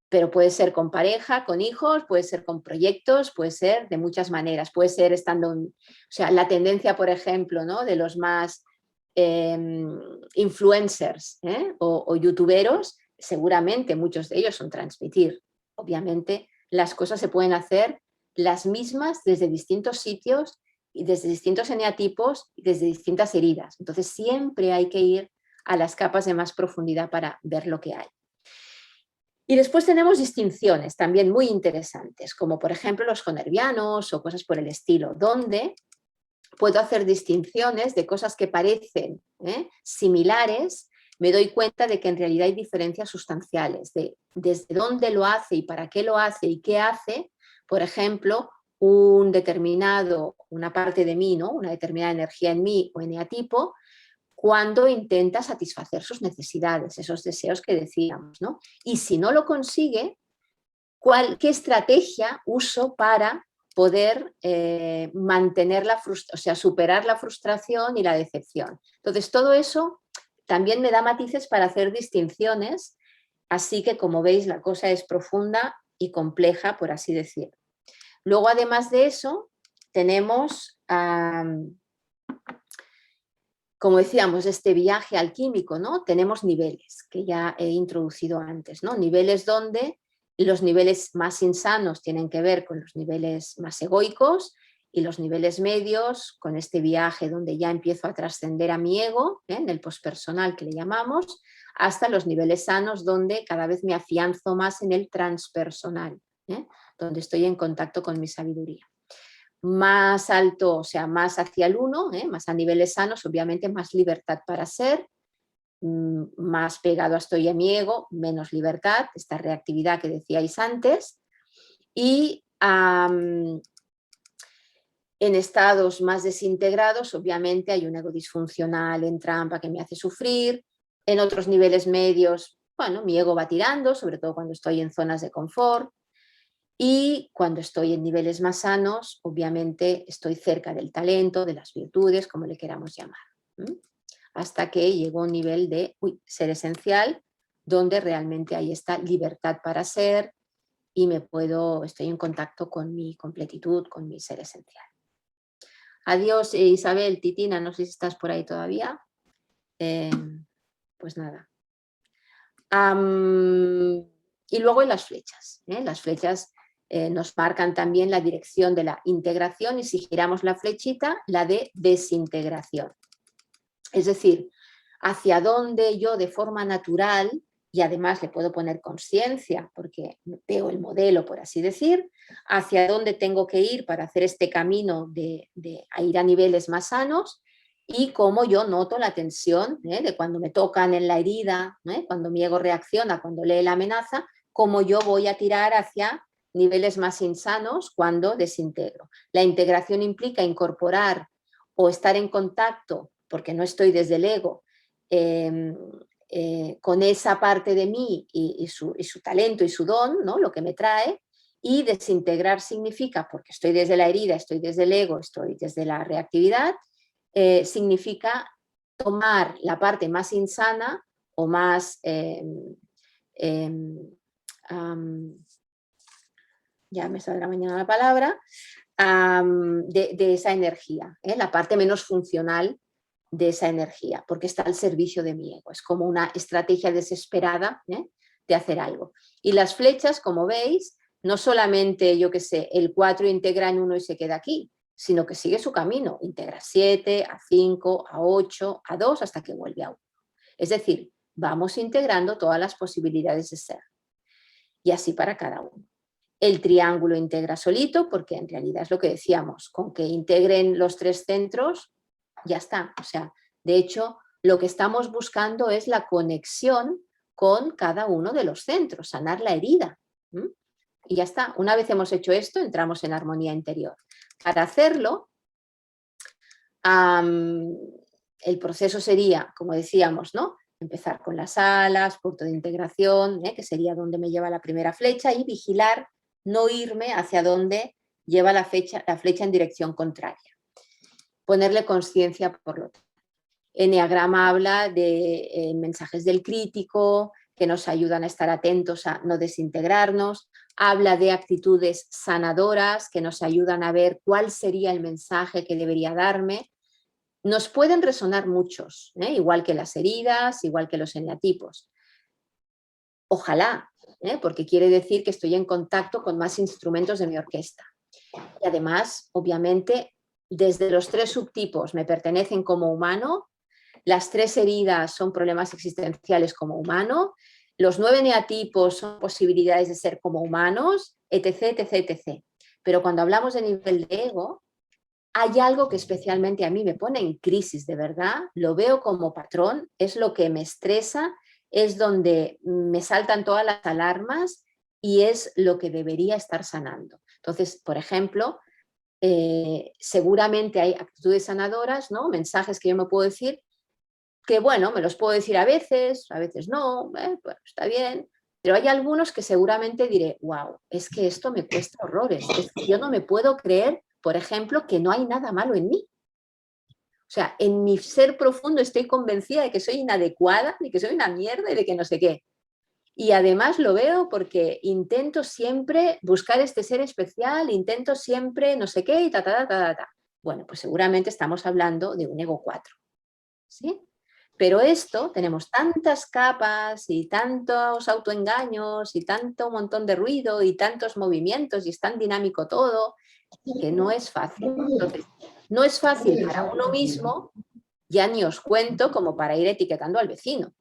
Pero puede ser con pareja, con hijos, puede ser con proyectos, puede ser de muchas maneras, puede ser estando, o sea, la tendencia, por ejemplo, ¿no?, de los más influencers o youtuberos, seguramente muchos de ellos son transmitir. Obviamente las cosas se pueden hacer las mismas desde distintos sitios y desde distintos eneatipos y desde distintas heridas. Entonces siempre hay que ir a las capas de más profundidad para ver lo que hay. Y después tenemos distinciones también muy interesantes, como por ejemplo los jonervianos o cosas por el estilo, donde puedo hacer distinciones de cosas que parecen similares, me doy cuenta de que en realidad hay diferencias sustanciales, de desde dónde lo hace y para qué lo hace y qué hace, por ejemplo, una parte de mí, ¿no?, una determinada energía en mí o eneatipo, cuando intenta satisfacer sus necesidades, esos deseos que decíamos, ¿no? Y si no lo consigue, ¿qué estrategia uso para poder mantener superar la frustración y la decepción? Entonces todo eso también me da matices para hacer distinciones, así que como veis la cosa es profunda y compleja, por así decir. Luego además de eso tenemos, como decíamos, este viaje alquímico, ¿no? Tenemos niveles que ya he introducido antes, ¿no? Niveles donde los niveles más insanos tienen que ver con los niveles más egoicos y los niveles medios con este viaje donde ya empiezo a trascender a mi ego, en el pospersonal que le llamamos, hasta los niveles sanos donde cada vez me afianzo más en el transpersonal, donde estoy en contacto con mi sabiduría. Más alto, o sea, más hacia el uno, más a niveles sanos, obviamente más libertad para ser, más pegado estoy a mi ego, menos libertad, esta reactividad que decíais antes, y en estados más desintegrados obviamente hay un ego disfuncional en trampa que me hace sufrir, en otros niveles medios, bueno, mi ego va tirando, sobre todo cuando estoy en zonas de confort, y cuando estoy en niveles más sanos, obviamente estoy cerca del talento, de las virtudes, como le queramos llamar. Hasta que llego a un nivel de ser esencial, donde realmente hay esta libertad para ser y estoy en contacto con mi completitud, con mi ser esencial. Adiós, Isabel, Titina, no sé si estás por ahí todavía. Pues nada. Y luego en las flechas. Las flechas nos marcan también la dirección de la integración y si giramos la flechita, la de desintegración. Es decir, hacia dónde yo de forma natural, y además le puedo poner conciencia porque veo el modelo, por así decir, hacia dónde tengo que ir para hacer este camino de ir a niveles más sanos y cómo yo noto la tensión de cuando me tocan en la herida, cuando mi ego reacciona, cuando lee la amenaza, cómo yo voy a tirar hacia niveles más insanos cuando desintegro. La integración implica incorporar o estar en contacto, porque no estoy desde el ego, con esa parte de mí y su talento y su don, ¿no? Lo que me trae, y desintegrar significa, porque estoy desde la herida, estoy desde el ego, estoy desde la reactividad, significa tomar la parte más insana o más ya me saldrá mañana la palabra, de esa energía, la parte menos funcional de esa energía, porque está al servicio de mi ego. Es como una estrategia desesperada de hacer algo. Y las flechas, como veis, no solamente, yo qué sé, el 4 integra en 1 y se queda aquí, sino que sigue su camino, integra 7, a 5, a 8, a 2, hasta que vuelve a 1. Es decir, vamos integrando todas las posibilidades de ser. Y así para cada uno. El triángulo integra solito, porque en realidad es lo que decíamos, con que integren los 3 centros, ya está. O sea, de hecho, lo que estamos buscando es la conexión con cada uno de los centros, sanar la herida. Y ya está. Una vez hemos hecho esto, entramos en armonía interior. Para hacerlo, el proceso sería, como decíamos, ¿no? Empezar con las alas, punto de integración, que sería donde me lleva la primera flecha, y vigilar, no irme hacia donde lleva la flecha en dirección contraria. Ponerle conciencia, por lo tanto. Eneagrama habla de mensajes del crítico, que nos ayudan a estar atentos a no desintegrarnos. Habla de actitudes sanadoras, que nos ayudan a ver cuál sería el mensaje que debería darme. Nos pueden resonar muchos, igual que las heridas, igual que los eneatipos. Ojalá, porque quiere decir que estoy en contacto con más instrumentos de mi orquesta. Y además, obviamente, desde los 3 subtipos me pertenecen como humano, las 3 heridas son problemas existenciales como humano, los 9 eneatipos son posibilidades de ser como humanos, etc, etc, etc. Pero cuando hablamos de nivel de ego, hay algo que especialmente a mí me pone en crisis, de verdad, lo veo como patrón, es lo que me estresa, es donde me saltan todas las alarmas y es lo que debería estar sanando. Entonces, por ejemplo, seguramente hay actitudes sanadoras, ¿no? Mensajes que yo me puedo decir, que bueno, me los puedo decir a veces no, bueno, está bien, pero hay algunos que seguramente diré, wow, es que esto me cuesta horrores, es que yo no me puedo creer, por ejemplo, que no hay nada malo en mí. O sea, en mi ser profundo estoy convencida de que soy inadecuada, de que soy una mierda y de que no sé qué. Y además lo veo porque intento siempre buscar este ser especial, intento siempre no sé qué y ta, ta, ta, ta, ta. Bueno, pues seguramente estamos hablando de un ego 4. ¿Sí? Pero esto, tenemos tantas capas y tantos autoengaños y tanto montón de ruido y tantos movimientos y es tan dinámico todo, que no es fácil. Entonces, no es fácil para uno mismo, ya ni os cuento como para ir etiquetando al vecino,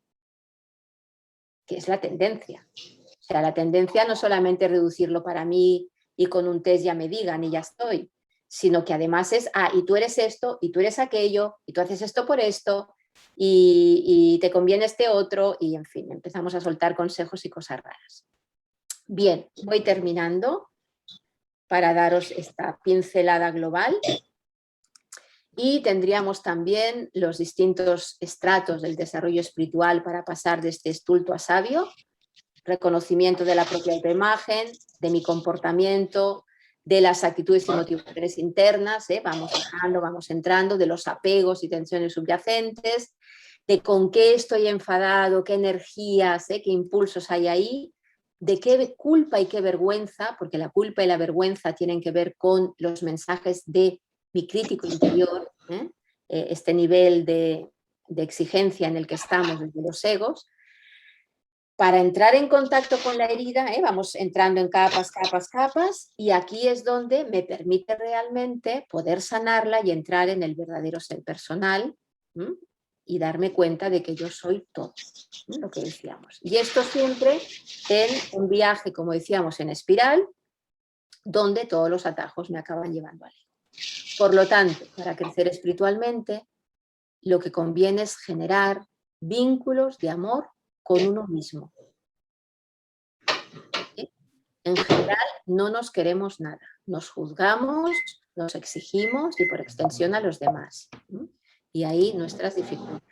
que es la tendencia. O sea, la tendencia no solamente es reducirlo para mí y con un test ya me digan y ya estoy, sino que además es, y tú eres esto, y tú eres aquello, y tú haces esto por esto, y te conviene este otro, y en fin, empezamos a soltar consejos y cosas raras. Bien, voy terminando para daros esta pincelada global. Y tendríamos también los distintos estratos del desarrollo espiritual para pasar de este estulto a sabio, reconocimiento de la propia autoimagen, de mi comportamiento, de las actitudes y motivaciones internas, vamos bajando, vamos entrando, de los apegos y tensiones subyacentes, de con qué estoy enfadado, qué energías, qué impulsos hay ahí, de qué culpa y qué vergüenza, porque la culpa y la vergüenza tienen que ver con los mensajes de mi crítico interior, este nivel de exigencia en el que estamos desde los egos. Para entrar en contacto con la herida, vamos entrando en capas, capas, capas, y aquí es donde me permite realmente poder sanarla y entrar en el verdadero ser personal y darme cuenta de que yo soy todo, lo que decíamos. Y esto siempre en un viaje, como decíamos, en espiral, donde todos los atajos me acaban llevando al ego. Por lo tanto, para crecer espiritualmente, lo que conviene es generar vínculos de amor con uno mismo. ¿Sí? En general no nos queremos nada, nos juzgamos, nos exigimos y por extensión a los demás. Y ahí nuestras dificultades.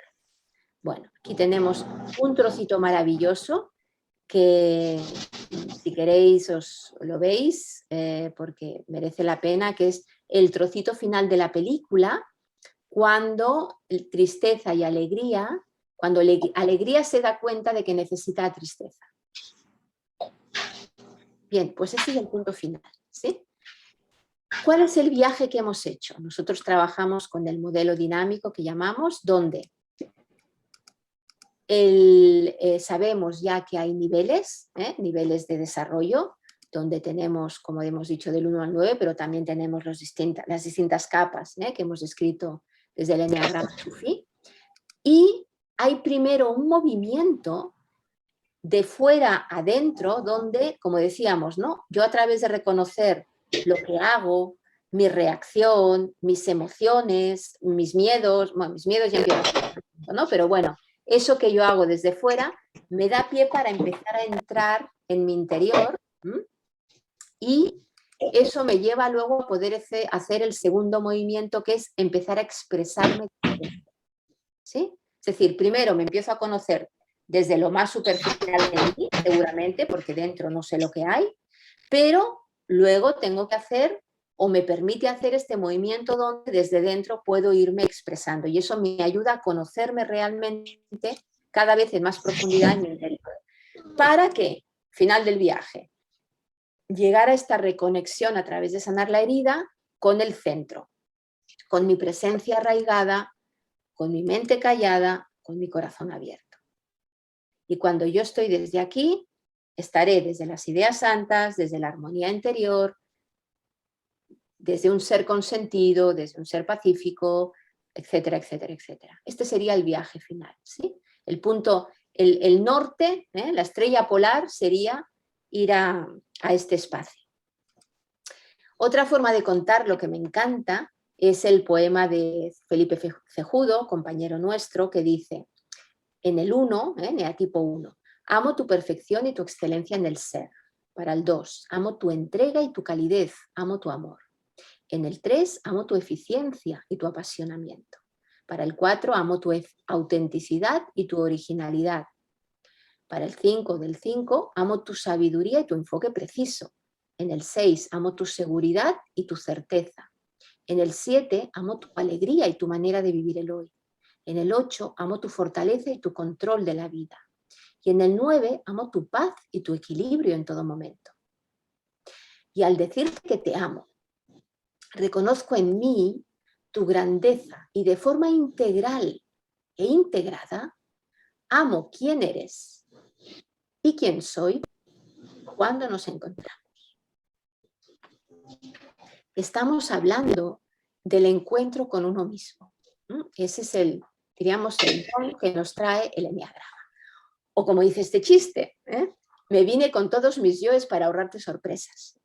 Bueno, aquí tenemos un trocito maravilloso que si queréis os lo veis porque merece la pena, que es el trocito final de la película, cuando tristeza y alegría, cuando alegría se da cuenta de que necesita tristeza. Bien, pues ese es el punto final, ¿sí? ¿Cuál es el viaje que hemos hecho? Nosotros trabajamos con el modelo dinámico que llamamos, donde sabemos ya que hay niveles, niveles de desarrollo, donde tenemos, como hemos dicho, del 1 al 9, pero también tenemos las distintas capas que hemos descrito desde el Enneagrama Sufí. Y hay primero un movimiento de fuera a dentro, donde, como decíamos, ¿no? Yo a través de reconocer lo que hago, mi reacción, mis emociones, mis miedos, bueno, mis miedos ya empiezo, ¿no? Pero bueno, eso que yo hago desde fuera me da pie para empezar a entrar en mi interior, y eso me lleva luego a poder hacer el segundo movimiento, que es empezar a expresarme. ¿Sí? Es decir, primero me empiezo a conocer desde lo más superficial de mí, seguramente, porque dentro no sé lo que hay, pero luego tengo que hacer, o me permite hacer este movimiento donde desde dentro puedo irme expresando, y eso me ayuda a conocerme realmente cada vez en más profundidad en mi interior. ¿Para qué? Final del viaje. Llegar a esta reconexión a través de sanar la herida con el centro, con mi presencia arraigada, con mi mente callada, con mi corazón abierto. Y cuando yo estoy desde aquí, estaré desde las ideas santas, desde la armonía interior, desde un ser consentido, desde un ser pacífico, etcétera, etcétera, etcétera. Este sería el viaje final, ¿sí? El punto, el norte, la estrella polar sería ir a este espacio. Otra forma de contar lo que me encanta es el poema de Felipe Cejudo, compañero nuestro, que dice, en el 1, Neatipo 1, amo tu perfección y tu excelencia en el ser. Para el 2, amo tu entrega y tu calidez, amo tu amor. En el 3, amo tu eficiencia y tu apasionamiento. Para el 4, amo tu autenticidad y tu originalidad. Para el 5, del 5, amo tu sabiduría y tu enfoque preciso. En el 6, amo tu seguridad y tu certeza. En el 7, amo tu alegría y tu manera de vivir el hoy. En el 8, amo tu fortaleza y tu control de la vida. Y en el 9, amo tu paz y tu equilibrio en todo momento. Y al decirte que te amo, reconozco en mí tu grandeza y de forma integral e integrada, amo quién eres y quién soy cuando nos encontramos. Estamos hablando del encuentro con uno mismo. Ese es el, diríamos, el don que nos trae el Enneagrama. O como dice este chiste, me vine con todos mis yoes para ahorrarte sorpresas.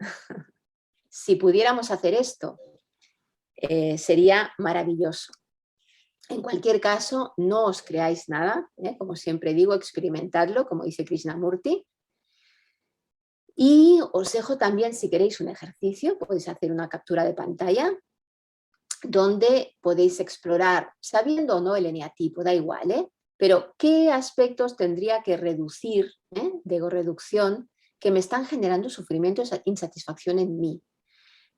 Si pudiéramos hacer esto, sería maravilloso. En cualquier caso, no os creáis nada, como siempre digo, experimentadlo, como dice Krishnamurti. Y os dejo también, si queréis, un ejercicio, podéis hacer una captura de pantalla, donde podéis explorar, sabiendo o no el eneatipo, da igual, pero qué aspectos tendría que reducir, de ego-reducción, que me están generando sufrimiento e insatisfacción en mí.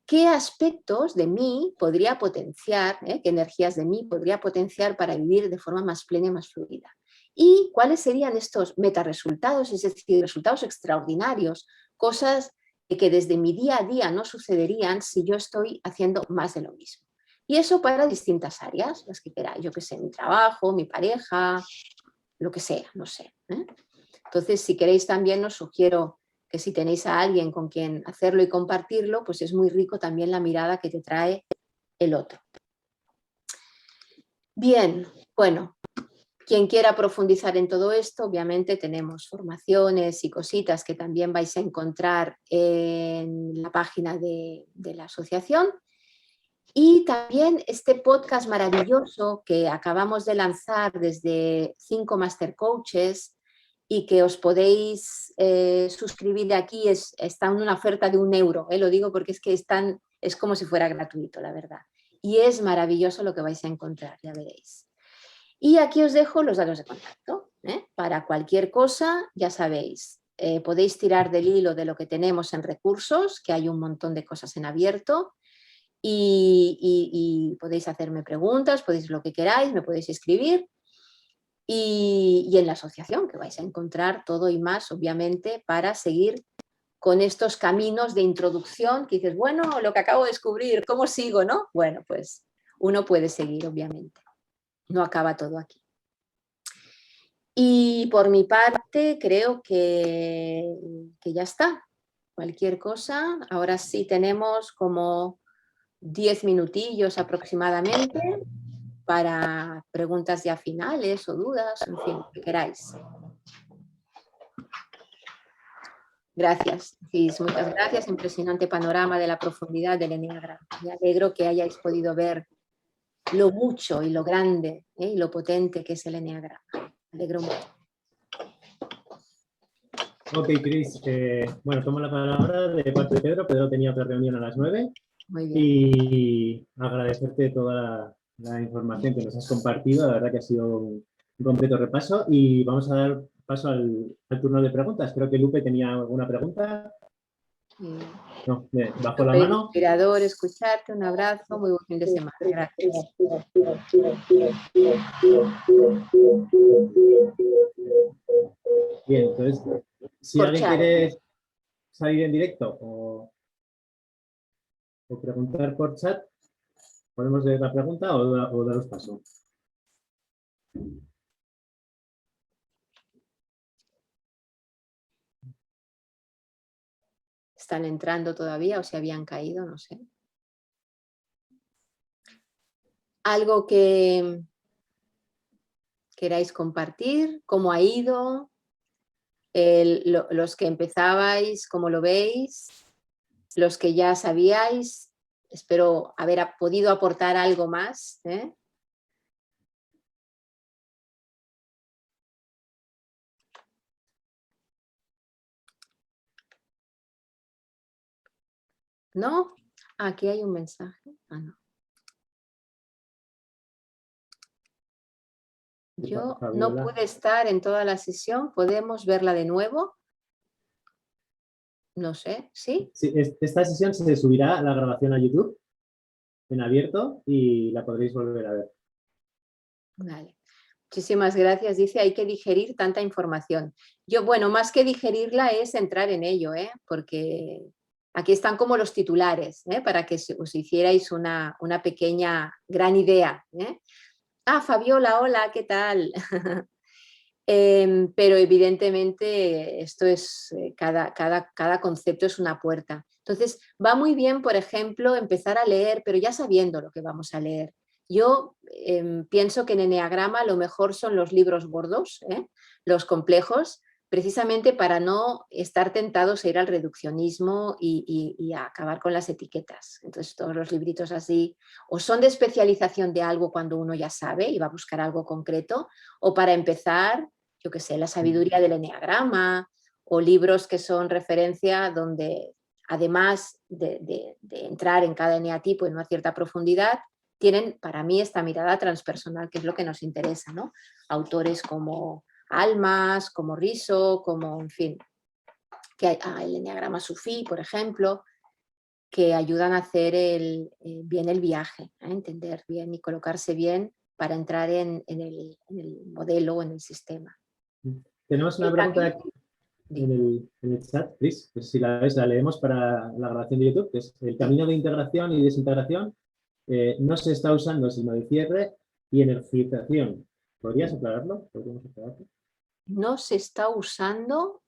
¿Qué aspectos de mí podría potenciar, qué energías de mí podría potenciar para vivir de forma más plena y más fluida? ¿Y cuáles serían estos metaresultados, es decir, resultados extraordinarios, cosas que desde mi día a día no sucederían si yo estoy haciendo más de lo mismo? Y eso para distintas áreas, las que queráis, yo que sé, mi trabajo, mi pareja, lo que sea, no sé. Entonces, si queréis también os sugiero que si tenéis a alguien con quien hacerlo y compartirlo, pues es muy rico también la mirada que te trae el otro. Bien, bueno, quien quiera profundizar en todo esto, obviamente tenemos formaciones y cositas que también vais a encontrar en la página de la asociación. Y también este podcast maravilloso que acabamos de lanzar desde 5 Master Coaches y que os podéis suscribir aquí, está en una oferta de €1, lo digo porque es que es como si fuera gratuito, la verdad. Y es maravilloso lo que vais a encontrar, ya veréis. Y aquí os dejo los datos de contacto. Para cualquier cosa, ya sabéis, podéis tirar del hilo de lo que tenemos en recursos, que hay un montón de cosas en abierto, y podéis hacerme preguntas, podéis lo que queráis, me podéis escribir. Y en la asociación, que vais a encontrar todo y más, obviamente, para seguir con estos caminos de introducción, que dices, bueno, lo que acabo de descubrir, ¿cómo sigo, no? Bueno, pues uno puede seguir, obviamente. No acaba todo aquí. Y por mi parte, creo que ya está. Cualquier cosa. Ahora sí tenemos como 10 minutillos aproximadamente para preguntas ya finales o dudas, en fin, lo que queráis. Gracias, Cis, muchas gracias. Impresionante panorama de la profundidad del eneagrama. Me alegro que hayáis podido ver lo mucho y lo grande y lo potente que es el eneagrama. Me alegro mucho.
Ok, Cris. Bueno, tomo la palabra de parte de Pedro. Pedro tenía otra reunión a las 9.
Muy bien.
Y agradecerte toda la información que nos has compartido. La verdad que ha sido un completo repaso. Y vamos a dar paso al turno de preguntas. Creo que Lupe tenía alguna pregunta. No, bajo la mano.
Inspirador escucharte, un abrazo, muy buen fin de semana. Gracias.
Bien, entonces, si
Por
alguien
chat.
quiere salir en directo o preguntar por chat, podemos leer la pregunta o daros paso.
¿Están entrando todavía o se habían caído? No sé. ¿Algo que queráis compartir? ¿Cómo ha ido? Los que empezabais, ¿cómo lo veis? Los que ya sabíais, espero haber podido aportar algo más. ¿No? Aquí hay un mensaje. Ah, no. Yo no pude estar en toda la sesión. ¿Podemos verla de nuevo? No sé, ¿sí?
Sí, esta sesión se subirá la grabación a YouTube en abierto y la podréis volver a ver.
Vale. Muchísimas gracias. Dice, hay que digerir tanta información. Yo, bueno, más que digerirla es entrar en ello, porque aquí están como los titulares, para que os hicierais una pequeña, gran idea. Ah, Fabiola, hola, ¿qué tal? Pero evidentemente esto es, cada concepto es una puerta. Entonces, va muy bien, por ejemplo, empezar a leer, pero ya sabiendo lo que vamos a leer. Yo pienso que en eneagrama lo mejor son los libros gordos, los complejos, precisamente para no estar tentados a ir al reduccionismo y a acabar con las etiquetas. Entonces, todos los libritos así, o son de especialización de algo cuando uno ya sabe y va a buscar algo concreto, o para empezar, yo qué sé, la sabiduría del eneagrama, o libros que son referencia donde, además de entrar en cada eneatipo en una cierta profundidad, tienen para mí esta mirada transpersonal, que es lo que nos interesa, ¿no? Autores como Almas, como Riso, como, en fin, que hay, el eneagrama sufí, por ejemplo, que ayudan a hacer bien el viaje, a entender bien y colocarse bien para entrar en el modelo o en el sistema.
Tenemos una pregunta aquí en el chat, Chris, pues si la ves, la leemos para la grabación de YouTube, que es el camino de integración y desintegración no se está usando sino de cierre y energización. ¿Podrías aclararlo?
No se está usando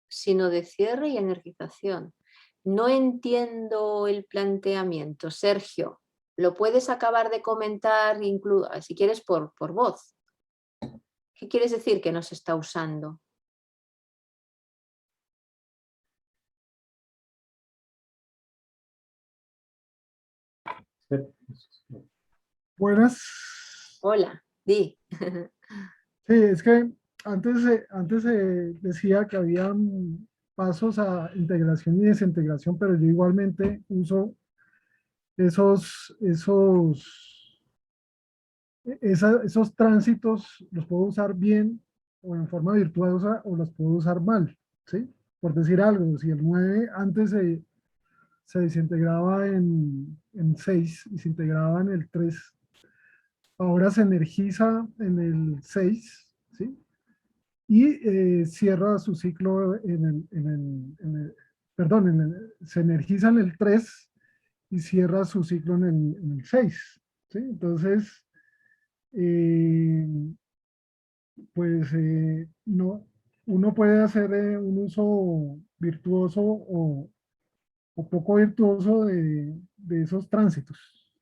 sino de cierre y energización. No entiendo el planteamiento. Sergio, ¿lo puedes acabar de comentar, si quieres, por voz? ¿Qué quieres decir que no se está usando?
Buenas.
Hola, di.
Sí, es que antes decía que habían pasos a integración y desintegración, pero yo igualmente uso esos tránsitos, los puedo usar bien o en forma virtuosa o los puedo usar mal, ¿sí? Por decir algo, si el 9 antes se desintegraba en 6 y se integraba en el 3, ahora se energiza en el 6, ¿sí? Y cierra su ciclo perdón, se energiza en el 3 y cierra su ciclo en el 6, ¿sí? Entonces, pues no, uno puede hacer un uso virtuoso o poco virtuoso de esos tránsitos.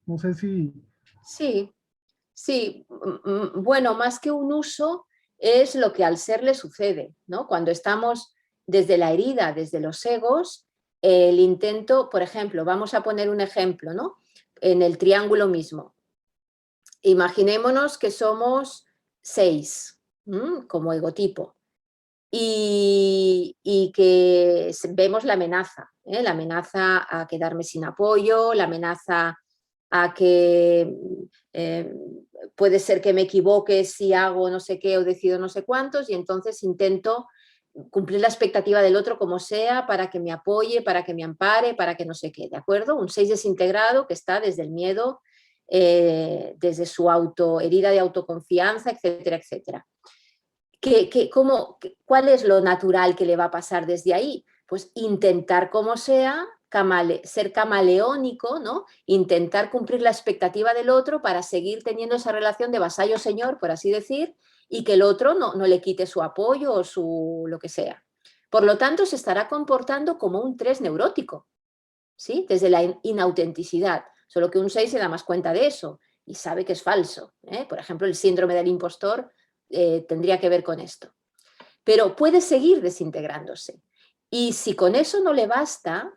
No sé si...
Sí, sí. Bueno, más que un uso, es lo que al ser le sucede, ¿no? Cuando estamos desde la herida, desde los egos, el intento, por ejemplo, vamos a poner un ejemplo, ¿no? En el triángulo mismo. Imaginémonos que somos 6, como egotipo, y que vemos la amenaza a quedarme sin apoyo, la amenaza a que puede ser que me equivoque si hago no sé qué o decido no sé cuántos, y entonces intento cumplir la expectativa del otro como sea para que me apoye, para que me ampare, para que no sé qué, ¿de acuerdo? Un 6 desintegrado que está desde el miedo, desde su herida de autoconfianza, etcétera, etcétera. ¿Cuál es lo natural que le va a pasar desde ahí? Pues intentar como sea, ser camaleónico, ¿no? Intentar cumplir la expectativa del otro para seguir teniendo esa relación de vasallo-señor, por así decir, y que el otro no le quite su apoyo o su lo que sea. Por lo tanto, se estará comportando como un 3 neurótico, ¿sí? Desde la inautenticidad. Solo que un 6 se da más cuenta de eso y sabe que es falso, ¿eh? Por ejemplo, el síndrome del impostor tendría que ver con esto. Pero puede seguir desintegrándose. Y si con eso no le basta,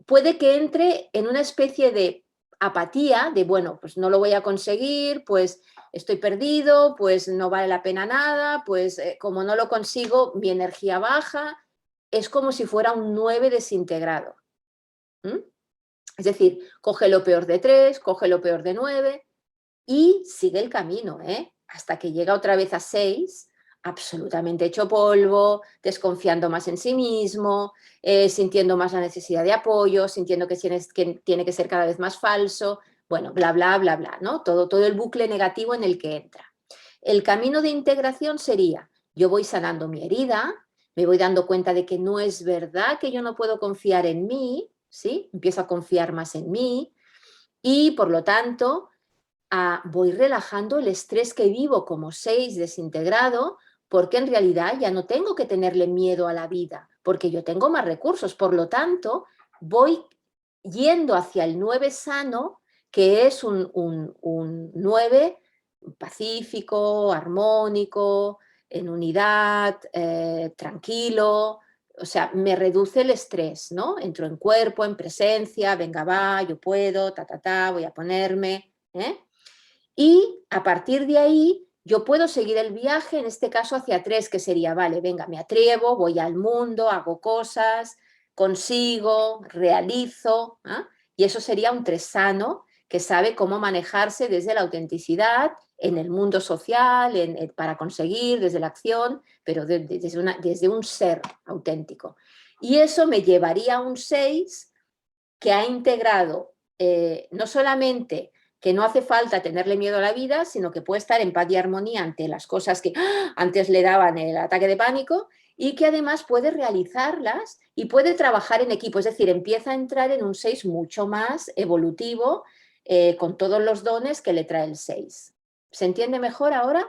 puede que entre en una especie de apatía, de bueno, pues no lo voy a conseguir, pues estoy perdido, pues no vale la pena nada, pues como no lo consigo, mi energía baja. Es como si fuera un 9 desintegrado. Es decir, coge lo peor de 3, coge lo peor de 9 y sigue el camino, hasta que llega otra vez a 6, absolutamente hecho polvo, desconfiando más en sí mismo, sintiendo más la necesidad de apoyo, sintiendo que tiene que ser cada vez más falso, bueno, bla, bla, bla, bla, ¿no? Todo el bucle negativo en el que entra. El camino de integración sería, yo voy sanando mi herida, me voy dando cuenta de que no es verdad que yo no puedo confiar en mí, ¿sí? Empiezo a confiar más en mí y, por lo tanto, voy relajando el estrés que vivo como 6 desintegrado, porque en realidad ya no tengo que tenerle miedo a la vida, porque yo tengo más recursos. Por lo tanto, voy yendo hacia el 9 sano, que es un 9 pacífico, armónico, en unidad, tranquilo. O sea, me reduce el estrés, ¿no? Entro en cuerpo, en presencia, venga, va, yo puedo, voy a ponerme, Y a partir de ahí yo puedo seguir el viaje, en este caso hacia 3, que sería, vale, venga, me atrevo, voy al mundo, hago cosas, consigo, realizo, y eso sería un 3 sano que sabe cómo manejarse desde la autenticidad en el mundo social, para conseguir, desde la acción, pero desde un ser auténtico. Y eso me llevaría a un 6 que ha integrado no solamente que no hace falta tenerle miedo a la vida, sino que puede estar en paz y armonía ante las cosas que antes le daban el ataque de pánico, y que además puede realizarlas y puede trabajar en equipo. Es decir, empieza a entrar en un 6 mucho más evolutivo, con todos los dones que le trae el 6. ¿Se entiende mejor ahora?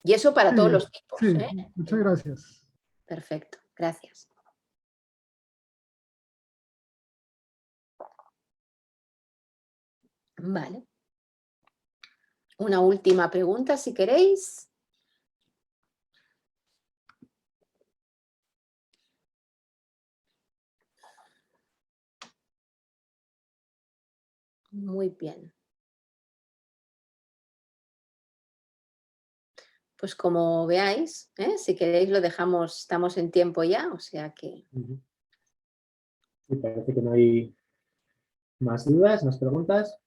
Y eso para todos los tipos.
Sí, muchas gracias.
Perfecto, gracias. Vale. Una última pregunta, si queréis. Muy bien. Pues como veáis, si queréis lo dejamos, estamos en tiempo ya, o sea que...
Sí, parece que no hay más dudas, más preguntas.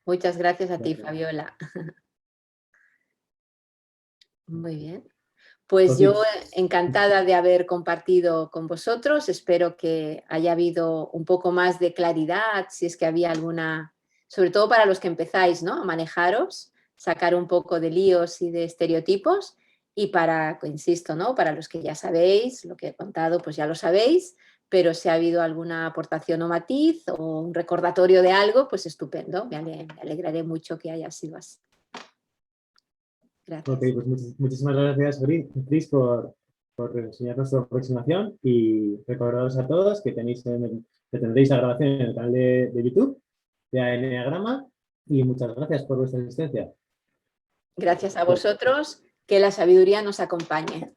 Muchas gracias a ti, Fabiola. Muy bien. Pues yo encantada de haber compartido con vosotros. Espero que haya habido un poco más de claridad, si es que había alguna, sobre todo para los que empezáis, ¿no?, a manejaros, sacar un poco de líos y de estereotipos. Y para, insisto, ¿no?, para los que ya sabéis, lo que he contado, pues ya lo sabéis, pero si ha habido alguna aportación o matiz o un recordatorio de algo, pues estupendo. Me alegraré mucho que haya sido así. Gracias.
Ok, pues muchísimas gracias, Cris, por enseñarnos tu aproximación, y recordaros a todos que tendréis la grabación en el canal de YouTube de Enneagrama, y muchas gracias por vuestra asistencia.
Gracias a vosotros, que la sabiduría nos acompañe.